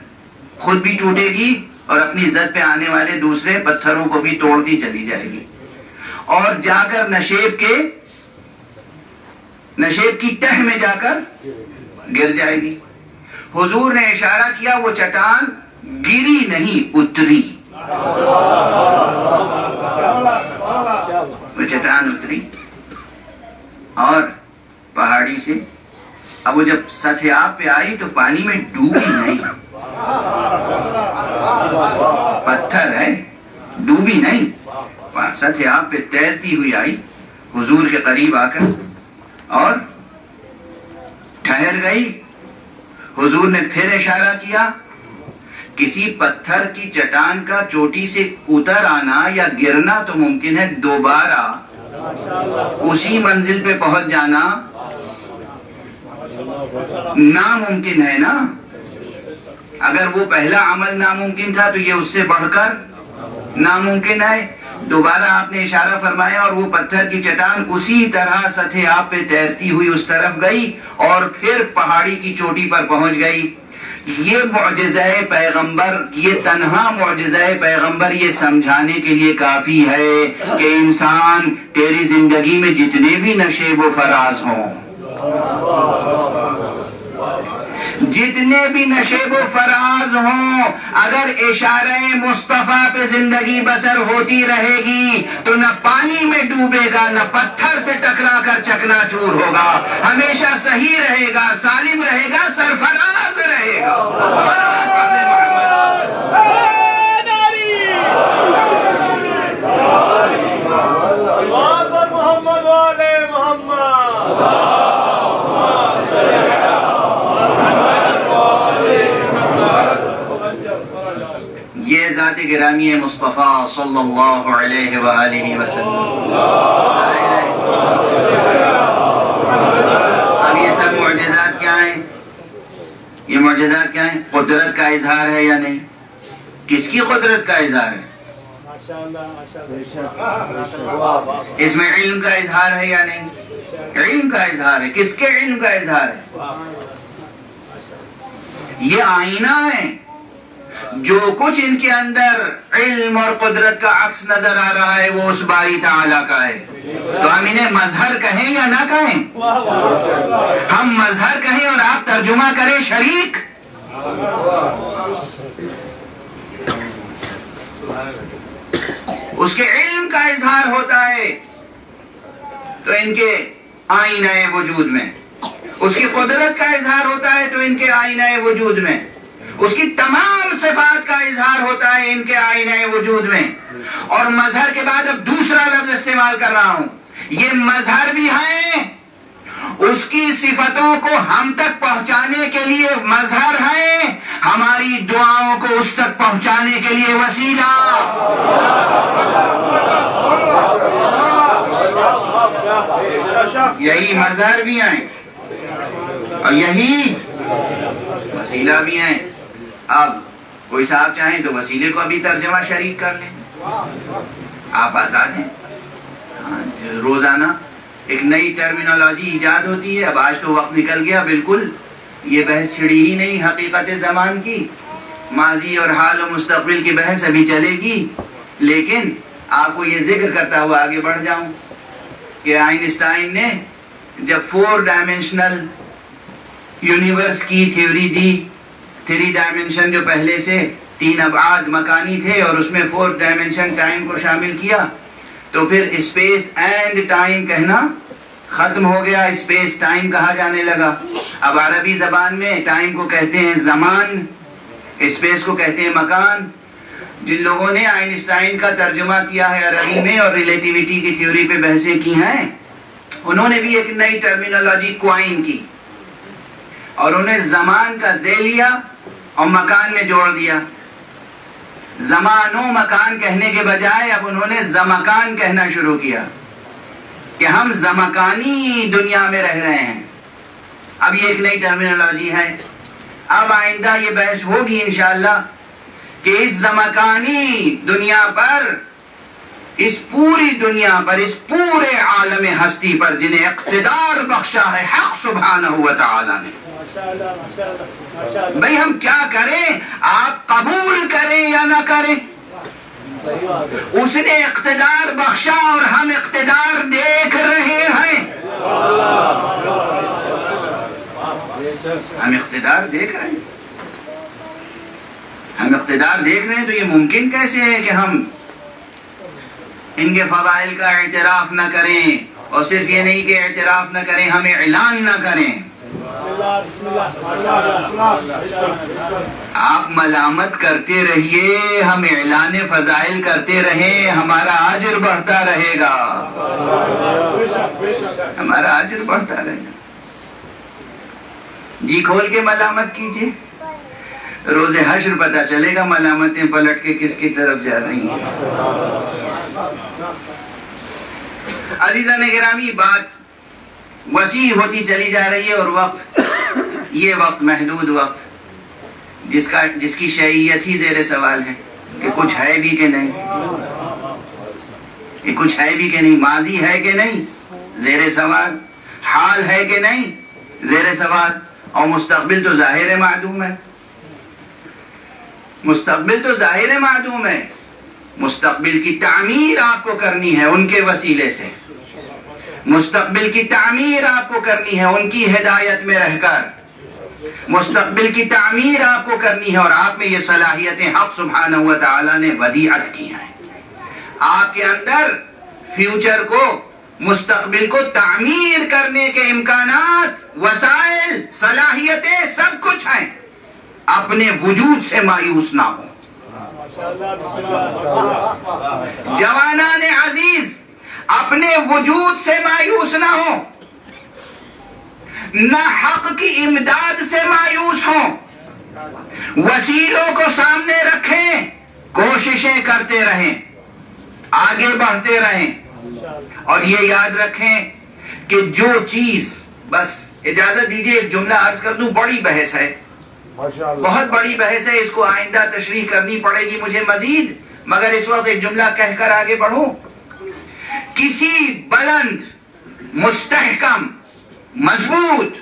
A: خود بھی ٹوٹے گی اور اپنی زد پہ آنے والے دوسرے پتھروں کو بھی توڑتی چلی جائے گی، اور جا کر نشیب کی تہ میں جا کر گر جائے گی۔ حضور نے اشارہ کیا، وہ چٹان گری نہیں اتری، وہ چٹان اتری اور پہاڑی سے اب وہ جب سطح آب پہ آئی تو پانی میں ڈوبی نہیں، پتھر ہے ڈوبی نہیں، سطح آب پہ تیرتی ہوئی آئی حضور کے قریب آ کر اور ٹھہر گئی۔ حضور نے پھر اشارہ کیا، کسی پتھر کی چٹان کا چوٹی سے اتر آنا یا گرنا تو ممکن ہے، دوبارہ اسی منزل پہ پہنچ جانا ناممکن ہے نا۔ اگر وہ پہلا عمل ناممکن تھا تو یہ اس سے بڑھ کر ناممکن ہے۔ دوبارہ آپ نے اشارہ فرمایا اور وہ پتھر کی چٹان اسی طرح سطح آب پہ تیرتی ہوئی اس طرف گئی اور پھر پہاڑی کی چوٹی پر پہنچ گئی۔ یہ معجزہ پیغمبر، یہ تنہا معجزہ پیغمبر یہ سمجھانے کے لیے کافی ہے کہ انسان تیری زندگی میں جتنے بھی نشیب و فراز ہوں، جتنے بھی نشیب و فراز ہوں، اگر اشارہ مصطفیٰ پہ زندگی بسر ہوتی رہے گی تو نہ پانی میں ڈوبے گا، نہ پتھر سے ٹکرا کر چکنا چور ہوگا، ہمیشہ صحیح رہے گا، سالم رہے گا، سرفراز رہے گا۔ صلوات پڑھ دیں
B: محمد والے محمد۔
A: یہ ذات گرامی مصطفیٰ صلی اللہ علیہ وآلہ وسلم۔ اب یہ سب معجزات کیا ہیں؟ یہ معجزات کیا ہیں؟ قدرت کا اظہار ہے یا نہیں؟ کس کی قدرت کا اظہار ہے؟ اس میں علم کا اظہار ہے یا نہیں؟ علم کا اظہار ہے۔ کس کے علم کا اظہار ہے؟ یہ آئینہ ہے، جو کچھ ان کے اندر علم اور قدرت کا عکس نظر آ رہا ہے وہ اس باری تعالیٰ کا ہے۔ تو ہم انہیں مظہر کہیں یا نہ کہیں؟ ہم مظہر کہیں اور آپ ترجمہ کریں شریک؟ اس کے علم کا اظہار ہوتا ہے تو ان کے آئینہ وجود میں، اس کی قدرت کا اظہار ہوتا ہے تو ان کے آئینہ وجود میں، اس کی تمام صفات کا اظہار ہوتا ہے ان کے آئینہ وجود میں۔ اور مظہر کے بعد اب دوسرا لفظ استعمال کر رہا ہوں، یہ مظہر بھی ہیں، اس کی صفتوں کو ہم تک پہنچانے کے لیے مظہر ہیں، ہماری دعاؤں کو اس تک پہنچانے کے لیے وسیلہ۔ یہی مظہر بھی ہیں اور یہی وسیلہ بھی ہیں۔ اب کوئی صاحب چاہیں تو وسیلے کو ابھی ترجمہ شریک کر لیں، آپ آزاد ہیں۔ روزانہ ایک نئی ٹرمینالوجی ایجاد ہوتی ہے. اب آج تو وقت نکل گیا بالکل, یہ بحث چھڑی ہی نہیں حقیقت زمان کی. ماضی اور حال و مستقبل کی بحث ابھی چلے گی, لیکن آپ کو یہ ذکر کرتا ہوا آگے بڑھ جاؤں کہ آئنسٹائن نے جب 4 ڈائمینشنل یونیورس کی تھیوری دی, 3 ڈائمینشن جو پہلے سے 3 ابعاد مکانی تھے اور اس میں 4 ڈائمینشن ٹائم کو شامل کیا, تو پھر اسپیس اینڈ ٹائم کہنا ختم ہو گیا, اسپیس ٹائم کہا جانے لگا. اب عربی زبان میں ٹائم کو کہتے ہیں زمان, اسپیس کو کہتے ہیں مکان. جن لوگوں نے آئنسٹائن کا ترجمہ کیا ہے عربی میں اور ریلیٹیوٹی کی تھیوری پہ بحثیں کی ہیں, انہوں نے بھی ایک نئی ٹرمینالوجی کوائن کی اور انہیں زمان کا زے لیا اور مکان میں جوڑ دیا. زمان و مکان کہنے کے بجائے اب انہوں نے زمکان کہنا شروع کیا کہ ہم زمکانی دنیا میں رہ رہے ہیں. اب یہ ایک نئی ٹرمینالوجی ہے. اب آئندہ یہ بحث ہوگی انشاءاللہ کہ اس زمکانی دنیا پر, اس پوری دنیا پر, اس پورے عالم ہستی پر جنہیں اقتدار بخشا ہے حق سبحانہ و تعالی نے, بھئی ہم کیا کریں, آپ قبول کریں یا نہ کریں, اس نے اقتدار بخشا اور ہم اقتدار دیکھ رہے ہیں. ہم اقتدار دیکھ رہے ہیں, ہم اقتدار دیکھ رہے ہیں, تو یہ ممکن کیسے ہے کہ ہم ان کے فضائل کا اعتراف نہ کریں, اور صرف یہ نہیں کہ اعتراف نہ کریں, ہمیں اعلان نہ کریں. آپ ملامت کرتے رہیے, ہم اعلان فضائل کرتے رہیں, ہمارا اجر بڑھتا رہے گا, ہمارا اجر بڑھتا رہے گا. جی کھول کے ملامت کیجئے, روز حشر پتہ چلے گا ملامتیں پلٹ کے کس کی طرف جا رہی ہیں. عزیزان گرامی, بات وسیع ہوتی چلی جا رہی ہے, اور وقت, یہ وقت محدود وقت جس کی شیعیت ہی زیر سوال ہے کہ کچھ ہے بھی کہ نہیں, کہ کچھ ہے بھی کہ نہیں, ماضی ہے کہ نہیں زیر سوال, حال ہے کہ نہیں زیر سوال, اور مستقبل تو ظاہر معدوم ہے. مستقبل تو ظاہر معدوم ہے. مستقبل کی تعمیر آپ کو کرنی ہے ان کے وسیلے سے, مستقبل کی تعمیر آپ کو کرنی ہے ان کی ہدایت میں رہ کر, مستقبل کی تعمیر آپ کو کرنی ہے, اور آپ میں یہ صلاحیتیں حق سبحانہ و تعالی نے ودیعت کی ہیں. آپ کے اندر فیوچر کو, مستقبل کو تعمیر کرنے کے امکانات, وسائل, صلاحیتیں سب کچھ ہیں. اپنے وجود سے مایوس نہ ہو. جوانان عزیز, اپنے وجود سے مایوس نہ ہو, نہ حق کی امداد سے مایوس ہوں. وسیلوں کو سامنے رکھیں, کوششیں کرتے رہیں, آگے بڑھتے رہیں, اور یہ یاد رکھیں کہ جو چیز, بس اجازت دیجئے ایک جملہ عرض کر دوں, بڑی بحث ہے, بہت بڑی بحث ہے, اس کو آئندہ تشریح کرنی پڑے گی مجھے مزید, مگر اس وقت ایک جملہ کہہ کر آگے بڑھوں. کسی بلند, مستحکم, مضبوط,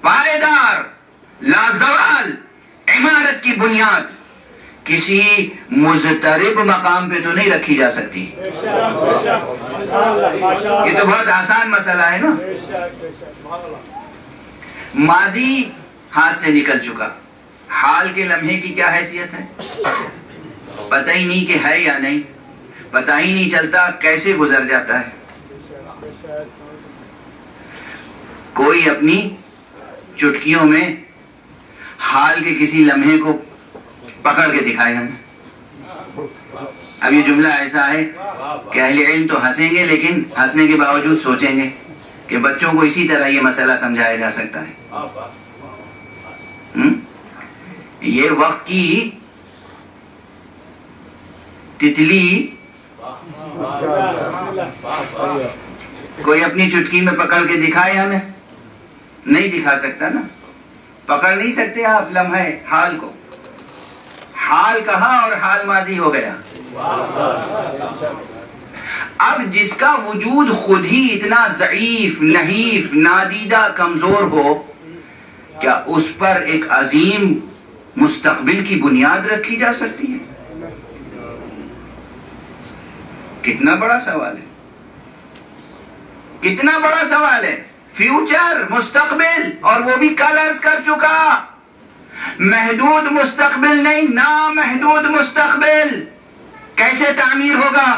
A: پائیدار, لازوال عمارت کی بنیاد کسی مضطرب مقام پہ تو نہیں رکھی جا سکتی. یہ تو بہت آسان مسئلہ ہے نا. ماضی ہاتھ سے نکل چکا, حال کے لمحے کی کیا حیثیت ہے, پتہ ہی نہیں کہ ہے یا نہیں, پتہ ہی نہیں چلتا کیسے گزر جاتا ہے. کوئی اپنی چٹکیوں میں حال کے کسی لمحے کو پکڑ کے دکھائے گا. اب یہ جملہ ایسا ہے کہ اہل علم تو ہنسیں گے, لیکن ہنسنے کے باوجود سوچیں گے کہ بچوں کو اسی طرح یہ مسئلہ سمجھایا جا سکتا ہے. یہ وقت کی تتلی کوئی اپنی چٹکی میں پکڑ کے دکھائے, ہمیں نہیں دکھا سکتا نا. پکڑ نہیں سکتے آپ لمحے حال کو. حال کہا اور حال ماضی ہو گیا. اب جس کا وجود خود ہی اتنا ضعیف، نحیف، نادیدہ، کمزور ہو، کیا اس پر ایک عظیم مستقبل کی بنیاد رکھی جا سکتی ہے؟ کتنا بڑا سوال ہے، کتنا بڑا سوال ہے. فیوچر، مستقبل، اور وہ بھی کل عرض کر چکا، محدود مستقبل نہیں، نامحدود مستقبل. کیسے تعمیر ہوگا؟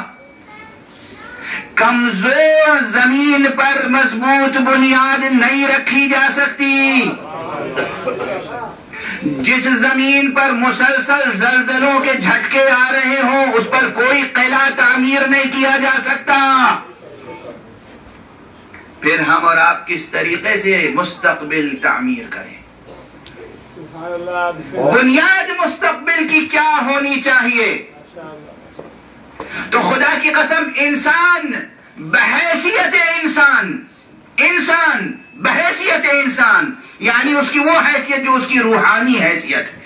A: کمزور زمین پر مضبوط بنیاد نہیں رکھی جا سکتی. جس زمین پر مسلسل زلزلوں کے جھٹکے آ رہے ہوں اس پر کوئی قلعہ تعمیر نہیں کیا جا سکتا. پھر ہم اور آپ کس طریقے سے مستقبل تعمیر کریں؟ بنیاد مستقبل کی کیا ہونی چاہیے؟ تو خدا کی قسم، انسان بحیثیت انسان، انسان بحیثیت انسان، یعنی اس کی وہ حیثیت جو اس کی روحانی حیثیت ہے،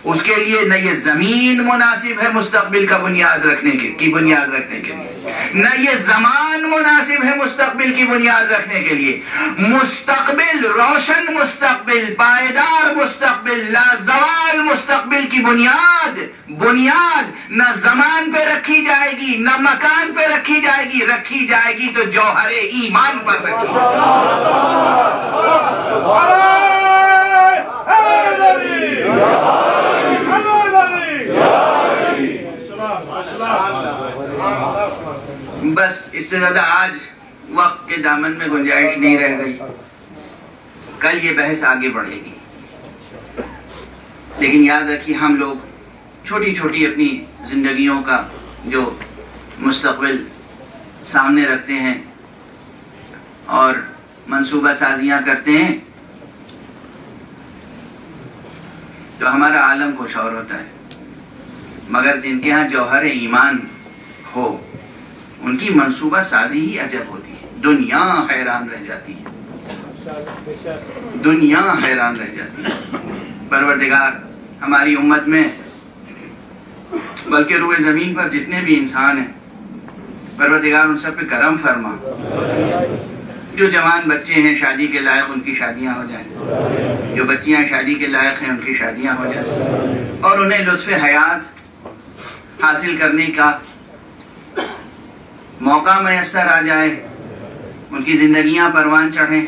A: اس کے لیے نہ یہ زمین مناسب ہے مستقبل کا بنیاد رکھنے کی بنیاد رکھنے کے لیے، نہ یہ زمان مناسب ہے مستقبل کی بنیاد رکھنے کے لیے. مستقبل، روشن مستقبل، پائیدار مستقبل، لازوال مستقبل کی بنیاد نہ زمان پہ رکھی جائے گی، نہ مکان پہ رکھی جائے گی تو جوہر ایمان پر رکھی جائے گی. بس اس سے زیادہ آج وقت کے دامن میں گنجائش نہیں رہ گئی. کل یہ بحث آگے بڑھے گی، لیکن یاد رکھیے ہم لوگ چھوٹی چھوٹی اپنی زندگیوں کا جو مستقبل سامنے رکھتے ہیں اور منصوبہ سازیاں کرتے ہیں تو ہمارا عالم کچھ اور ہوتا ہے. مگر جن کے ہاں جوہر ایمان ہو ان کی منصوبہ سازی ہی عجب ہوتی ہے. دنیا حیران رہ جاتی ہے، دنیا حیران رہ جاتی ہے. پروردگار ہماری امت میں بلکہ روئے زمین پر جتنے بھی انسان ہیں، پروردگار ان سب پہ کرم فرما. جو جوان بچے ہیں شادی کے لائق ان کی شادیاں ہو جائیں، جو بچیاں شادی کے لائق ہیں ان کی شادیاں ہو جائیں، اور انہیں لطف حیات حاصل کرنے کا موقع میسر آ جائے، ان کی زندگیاں پروان چڑھیں،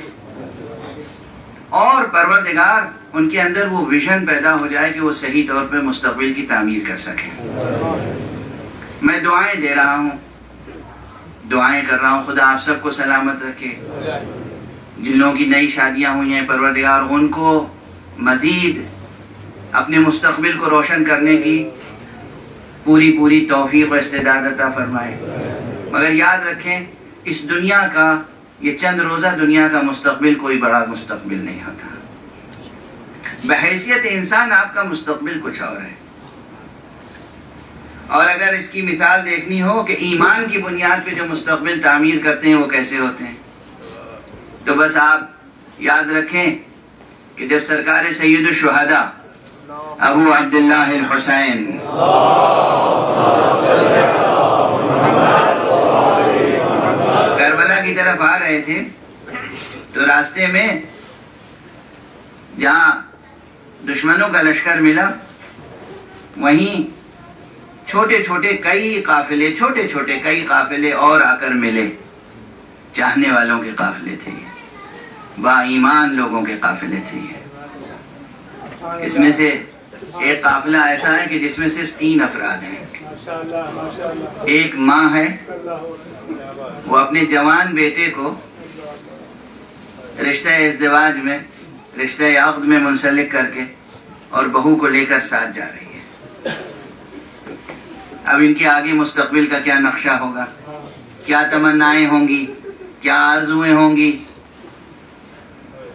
A: اور پروردگار ان کے اندر وہ ویژن پیدا ہو جائے کہ وہ صحیح طور پہ مستقبل کی تعمیر کر سکیں. میں دعائیں دے رہا ہوں، دعائیں کر رہا ہوں، خدا آپ سب کو سلامت رکھے. جن لوگوں کی نئی شادیاں ہوئی ہیں پروردگار ان کو مزید اپنے مستقبل کو روشن کرنے کی پوری توفیق و استعداد عطا فرمائے. مگر یاد رکھیں اس دنیا کا، یہ چند روزہ دنیا کا مستقبل کوئی بڑا مستقبل نہیں ہوتا. بحیثیت انسان آپ کا مستقبل کچھ اور ہے. اور اگر اس کی مثال دیکھنی ہو کہ ایمان کی بنیاد پہ جو مستقبل تعمیر کرتے ہیں وہ کیسے ہوتے ہیں، تو بس آپ یاد رکھیں کہ جب سرکار سید الشہداء ابو عبداللہ الحسین کربلا کی طرف آ رہے تھے تو راستے میں جہاں دشمنوں کا لشکر ملا وہیں چھوٹے چھوٹے کئی قافلے اور آ کر ملے. چاہنے والوں کے قافلے تھے، با ایمان لوگوں کے قافلے تھے. اس میں سے ایک قافلہ ایسا ہے کہ جس میں صرف 3 افراد ہیں. ایک ماں ہے، وہ اپنے جوان بیٹے کو رشتہ ازدواج میں، رشتہ عقد میں منسلک کر کے اور بہو کو لے کر ساتھ جا رہی ہے. اب ان کے آگے مستقبل کا کیا نقشہ ہوگا، کیا تمنائیں ہوں گی، کیا آرزویں ہوں گی،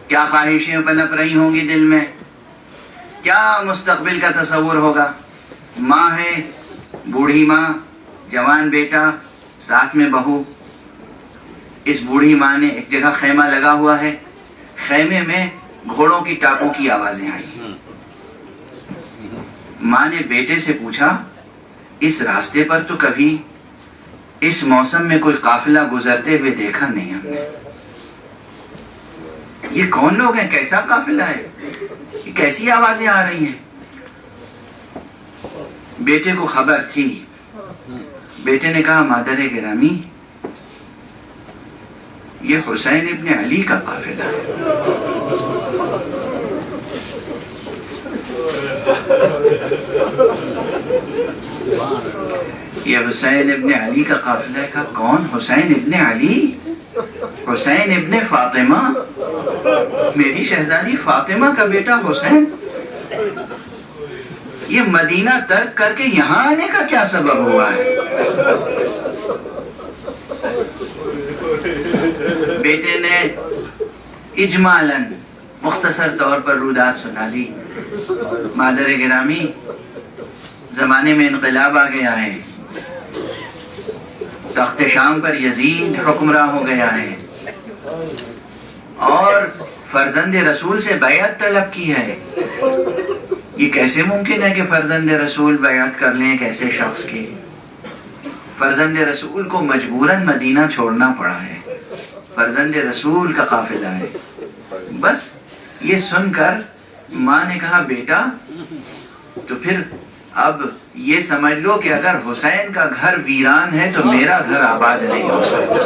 A: کیا خواہشیں پنپ رہی ہوں گی دل میں، کیا مستقبل کا تصور ہوگا. ماں ہے، بوڑھی ماں، جوان بیٹا، ساتھ میں بہو. اس بوڑھی ماں نے ایک جگہ خیمہ لگا ہوا ہے، خیمے میں گھوڑوں کی ٹاپوں کی آوازیں آئی. ماں نے بیٹے سے پوچھا اس راستے پر تو کبھی اس موسم میں کوئی قافلہ گزرتے ہوئے دیکھا نہیں ہم نے. یہ کون لوگ ہیں؟ کیسا قافلہ ہے؟ یہ کیسی آوازیں آ رہی ہیں؟ بیٹے کو خبر تھی. بیٹے نے کہا مادر گرامی یہ حسین ابن علی کا قافلہ ہے. یہ حسین ابن علی کا قافلہ ہے. کہا کون؟ حسین ابن علی؟ حسین ابن فاطمہ، میری شہزادی فاطمہ کا بیٹا حسین. یہ مدینہ ترک کر کے یہاں آنے کا کیا سبب ہوا ہے؟ بیٹے نے اجمالاً مختصر طور پر رودات سنا دی. مادر گرامی زمانے میں انقلاب آ گیا ہے، تخت شام پر یزید حکمراں ہو گیا ہے اور فرزند رسول سے بیعت طلب کی ہے. یہ کیسے ممکن ہے کہ فرزند رسول بیعت کر لیں ایک ایسے شخص کی؟ فرزند رسول کو مجبوراً مدینہ چھوڑنا پڑا ہے. فرزند رسول کا قافلہ ہے. بس یہ سن کر ماں نے کہا بیٹا تو پھر اب یہ سمجھ لو کہ اگر حسین کا گھر ویران ہے تو میرا گھر آباد نہیں ہو سکتا.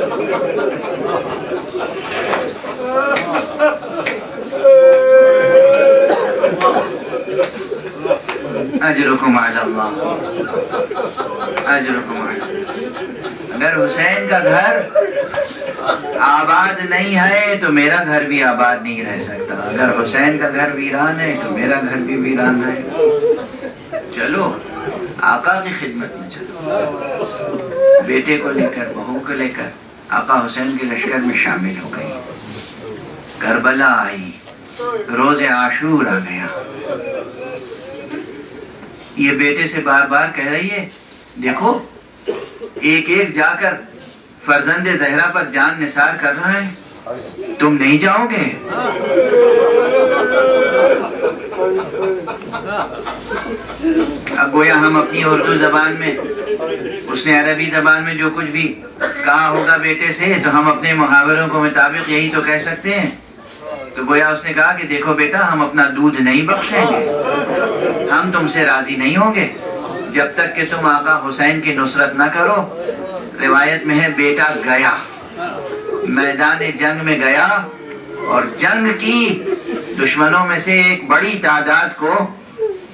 A: اجرکم علی اللہ، اجرکم علی اللہ. اگر حسین کا گھر آباد نہیں ہے تو میرا گھر بھی آباد نہیں رہ سکتا. اگر حسین کا گھر ویران ہے تو میرا گھر بھی ویران ہے. چلو آقا کی خدمت میں چلو. بیٹے کو لے کر بہو کو لے کر آقا حسین کے لشکر میں شامل ہو گئی. کربلا آئی، روز عاشور آ گیا. یہ بیٹے سے بار بار کہہ رہی ہے دیکھو ایک ایک جا کر فرزند زہرا پر جان نثار کر رہا ہے، تم نہیں جاؤ گے؟ اب گویا ہم اپنی اردو زبان میں، اس نے عربی زبان میں جو کچھ بھی کہا ہوگا بیٹے سے تو ہم اپنے محاوروں کو مطابق یہی تو کہہ سکتے ہیں. تو گویا اس نے کہا کہ دیکھو بیٹا ہم اپنا دودھ نہیں بخشیں گے، ہم تم سے راضی نہیں ہوں گے جب تک کہ تم آقا حسین کی نصرت نہ کرو. روایت میں ہے بیٹا گیا، میدان جنگ میں گیا اور جنگ کی، دشمنوں میں سے ایک بڑی تعداد کو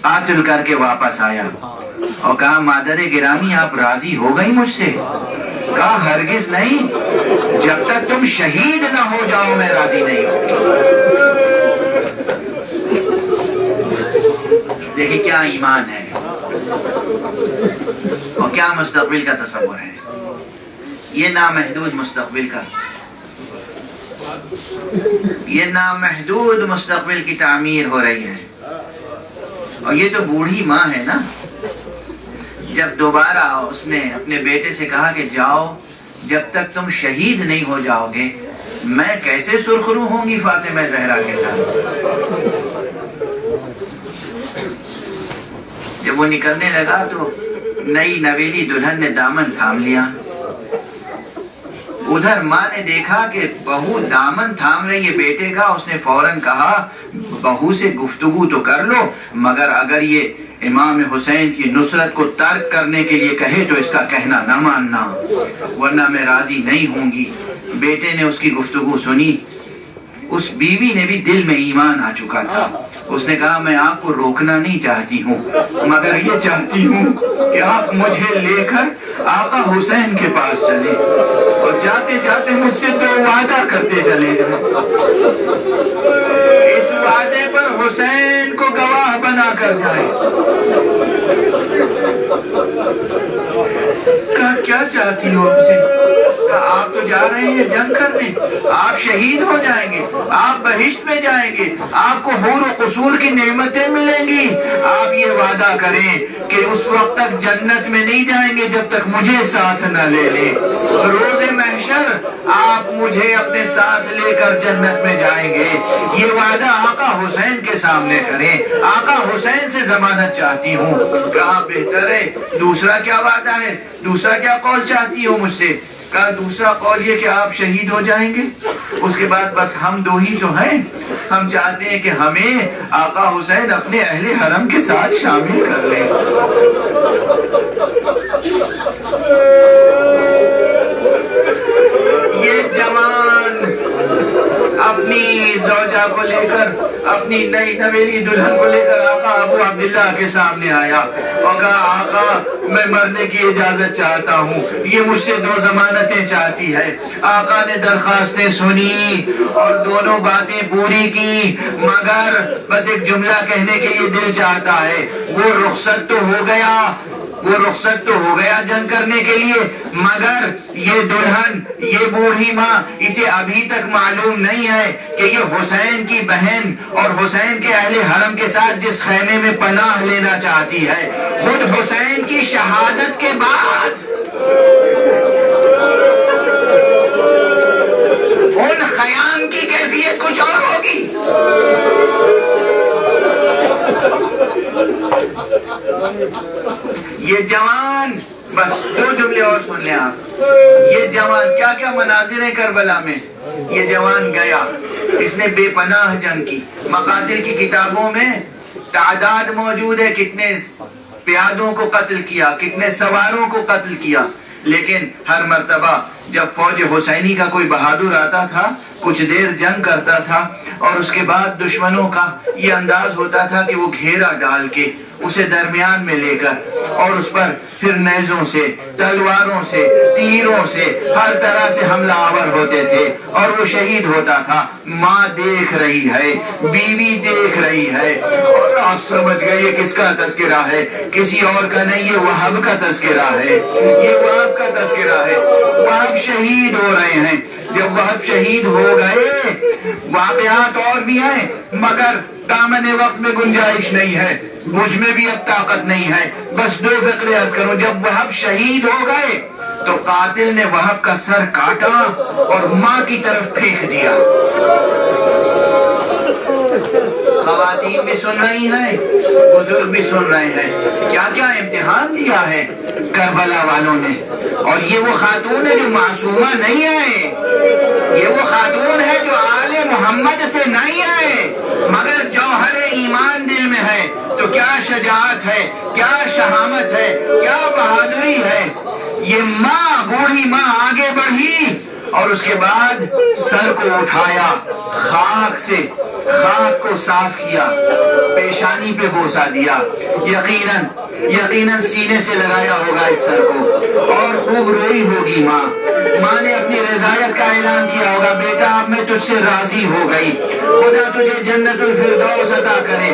A: قاتل کر کے واپس آیا اور کہا مادر گرامی آپ راضی ہو گئی مجھ سے؟ کہا ہرگز نہیں، جب تک تم شہید نہ ہو جاؤ میں راضی نہیں ہوں گی. دیکھیں کیا ایمان ہے اور کیا مستقبل کا تصور ہے. یہ نامحدود مستقبل کا، یہ نامحدود مستقبل کی تعمیر ہو رہی ہے. اور یہ تو بوڑھی ماں ہے نا. جب دوبارہ اس نے اپنے بیٹے سے کہا کہ جاؤ جب تک تم شہید نہیں ہو جاؤ گے میں کیسے سرخرو ہوں گی فاطمہ زہرا کے ساتھ. جب وہ نکلنے لگا تو نئی نویلی دلہن نے دامن تھام لیا. ادھر ماں نے دیکھا کہ بہو دامن تھام رہی ہے بیٹے کا. اس نے فوراً کہا بہو سے گفتگو تو کر لو، مگر اگر یہ امام حسین کی نصرت کو ترک کرنے کے لیے کہے تو اس کا کہنا نہ ماننا، ورنہ میں راضی نہیں ہوں گی. بیٹے نے اس کی گفتگو سنی. اس بیوی نے بھی دل میں ایمان آ چکا تھا. اس نے کہا میں آپ کو روکنا نہیں چاہتی ہوں، مگر یہ چاہتی ہوں کہ آپ مجھے لے کر آقا حسین کے پاس چلیں اور جاتے جاتے مجھ سے 2 وعدہ کرتے چلے جائیں. اس وعدے پر حسین کو گواہ بنا کر جائیں. کہا کیا چاہتی ہو ہم سے؟ کہا آپ تو جا رہے ہیں جنگ کرنے، آپ شہید ہو جائیں گے، آپ بہشت میں جائیں گے، آپ کو حور و قصور کی نعمتیں ملیں گی. آپ یہ وعدہ کریں کہ اس وقت تک جنت میں نہیں جائیں گے جب تک مجھے ساتھ نہ لے لیں. روز محشر آپ مجھے اپنے ساتھ لے کر جنت میں جائیں گے. یہ وعدہ آقا حسین کے سامنے کریں، آقا حسین سے ضمانت چاہتی ہوں۔ کہا بہتر ہے، دوسرا کیا وعدہ ہے، دوسرا کیا قول چاہتی ہو مجھ سے؟ کہا دوسرا قول یہ کہ آپ شہید ہو جائیں گے، اس کے بعد بس ہم دو ہی تو ہیں، ہم چاہتے ہیں کہ ہمیں آقا حسین اپنے اہل حرم کے ساتھ شامل کر لیں۔ یہ جوان اپنی زوجہ کو لے کر، اپنی نئی نویلی دلہن کو لے کر آقا ابو عبداللہ کے سامنے آیا اور کہا آقا میں مرنے کی اجازت چاہتا ہوں، یہ مجھ سے دو ضمانتیں چاہتی ہے۔ آقا نے درخواستیں سنی اور دونوں باتیں پوری کی، مگر بس ایک جملہ کہنے کے لیے دل چاہتا ہے، وہ رخصت تو ہو گیا، وہ رخصت تو ہو گیا جنگ کرنے کے لیے، مگر یہ دلہن، یہ بوڑھی ماں، اسے ابھی تک معلوم نہیں ہے کہ یہ حسین کی بہن اور حسین کے اہل حرم کے ساتھ جس خیمے میں پناہ لینا چاہتی ہے، خود حسین کی شہادت کے بعد ان خیام کی کیفیت کچھ اور ہوگی۔ یہ جوان، بس دو جملے اور سن لیں آپ، یہ جوان کیا کیا مناظر ہیں کربلا میں، یہ جوان گیا، اس نے بے پناہ جنگ کی، مقاتل کی کتابوں میں تعداد موجود ہے، کتنے پیادوں کو قتل کیا، کتنے سواروں کو قتل کیا، لیکن ہر مرتبہ جب فوج حسینی کا کوئی بہادر آتا تھا، کچھ دیر جنگ کرتا تھا اور اس کے بعد دشمنوں کا یہ انداز ہوتا تھا کہ وہ گھیرا ڈال کے اسے درمیان میں لے کر اور اس پر پھر نیزوں سے، تلواروں سے، تیروں سے ہر طرح سے حملہ آور ہوتے تھے اور وہ شہید ہوتا تھا۔ ماں دیکھ رہی ہے، بیوی دیکھ رہی ہے، اور آپ سمجھ گئے یہ کس کا تذکرہ ہے، کسی اور کا نہیں، یہ وہب کا تذکرہ ہے، یہ وہب کا تذکرہ ہے۔ وہب شہید ہو رہے ہیں، جب وہب شہید ہو گئے، واقعات اور بھی ہیں مگر دامن وقت میں گنجائش نہیں ہے، مجھ میں بھی اب طاقت نہیں ہے، بس دو فقرے عرض کروں۔ جب وہب شہید ہو گئے تو قاتل نے وہب کا سر کاٹا اور ماں کی طرف پھینک دیا۔ خواتین بھی سن رہی ہیں، بزرگ بھی سن رہے ہیں، کیا کیا امتحان دیا ہے کربلا والوں نے۔ اور یہ وہ خاتون ہے جو معصومہ نہیں ہے، یہ وہ خاتون ہے جو آل محمد سے نہیں ہے، مگر جوہر ایمان دل میں ہے۔ تو کیا شجاعت ہے، کیا شہامت ہے، کیا بہادری ہے۔ یہ ماں، بوڑھی ماں آگے بڑھی اور اس کے بعد سر کو اٹھایا، خاک سے خاک کو صاف کیا، پیشانی پہ بوسا دیا، یقیناً سینے سے لگایا ہوگا اس سر کو، اور خوب روئی ہوگی ماں۔ ماں نے اپنی رضایت کا اعلان کیا ہوگا، بیٹا اب میں تجھ سے راضی ہو گئی، خدا تجھے جنت الفردوس عطا کرے۔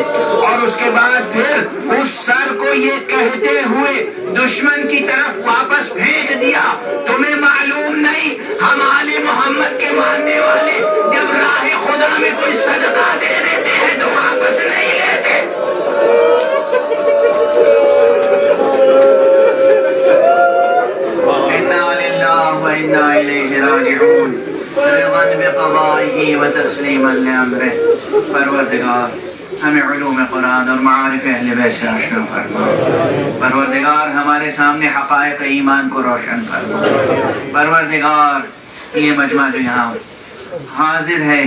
A: اور اس کے بعد پھر اس سر کو یہ کہتے ہوئے دشمن کی طرف واپس پھینک دیا، تمہیں معلوم نہیں ہم آل محمد کے ماننے والے جب راہ خدا میں کوئی صدقہ دے دیتے ہیں تو واپس نہیں لیتے۔ انا للہ و انا الیہ راجعون، رضا بقضائہ و تسلیما لامرہ۔ پروردگار ہمیں علوم قرآن اور معارف اہل بیت سے آشنا فرما، پروردگار ہمارے سامنے حقائق ایمان کو روشن فرما، پروردگار یہ مجمع جو یہاں حاضر ہے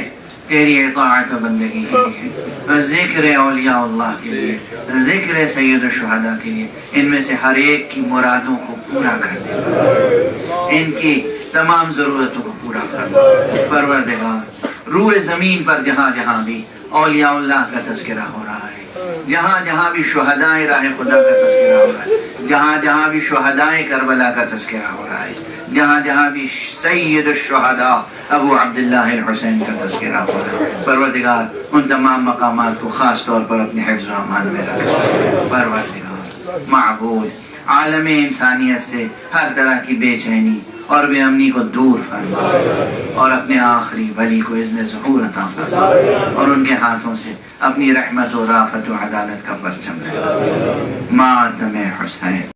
A: تیری اطاعت و بندگی کے لیے، ذکر اولیاء اللہ کے لیے، ذکر سید الشہداء کے لیے، ان میں سے ہر ایک کی مرادوں کو پورا کر دے، ان کی تمام ضرورتوں کو پورا کر دے۔ پروردگار روح زمین پر جہاں جہاں بھی اولیاء اللہ کا تذکرہ ہو رہا ہے، جہاں جہاں بھی شہداء راہ خدا کا تذکرہ ہو رہا ہے، جہاں جہاں بھی شہداء کربلا کا تذکرہ ہو رہا ہے، جہاں جہاں بھی سید الشہداء ابو عبداللہ الحسین کا تذکرہ ہو رہا ہے، پروردگار ان تمام مقامات کو خاص طور پر اپنے حفظ و امان میں رکھ۔ پروردگار معبود عالم انسانیت سے ہر طرح کی بے چینی اور بے امنی کو دور فرما، اور اپنے آخری ولی کو اذن ظہور عطا فرما، اور ان کے ہاتھوں سے اپنی رحمت و رافت و عدالت کا پرچم لگا۔ ماتم حسین۔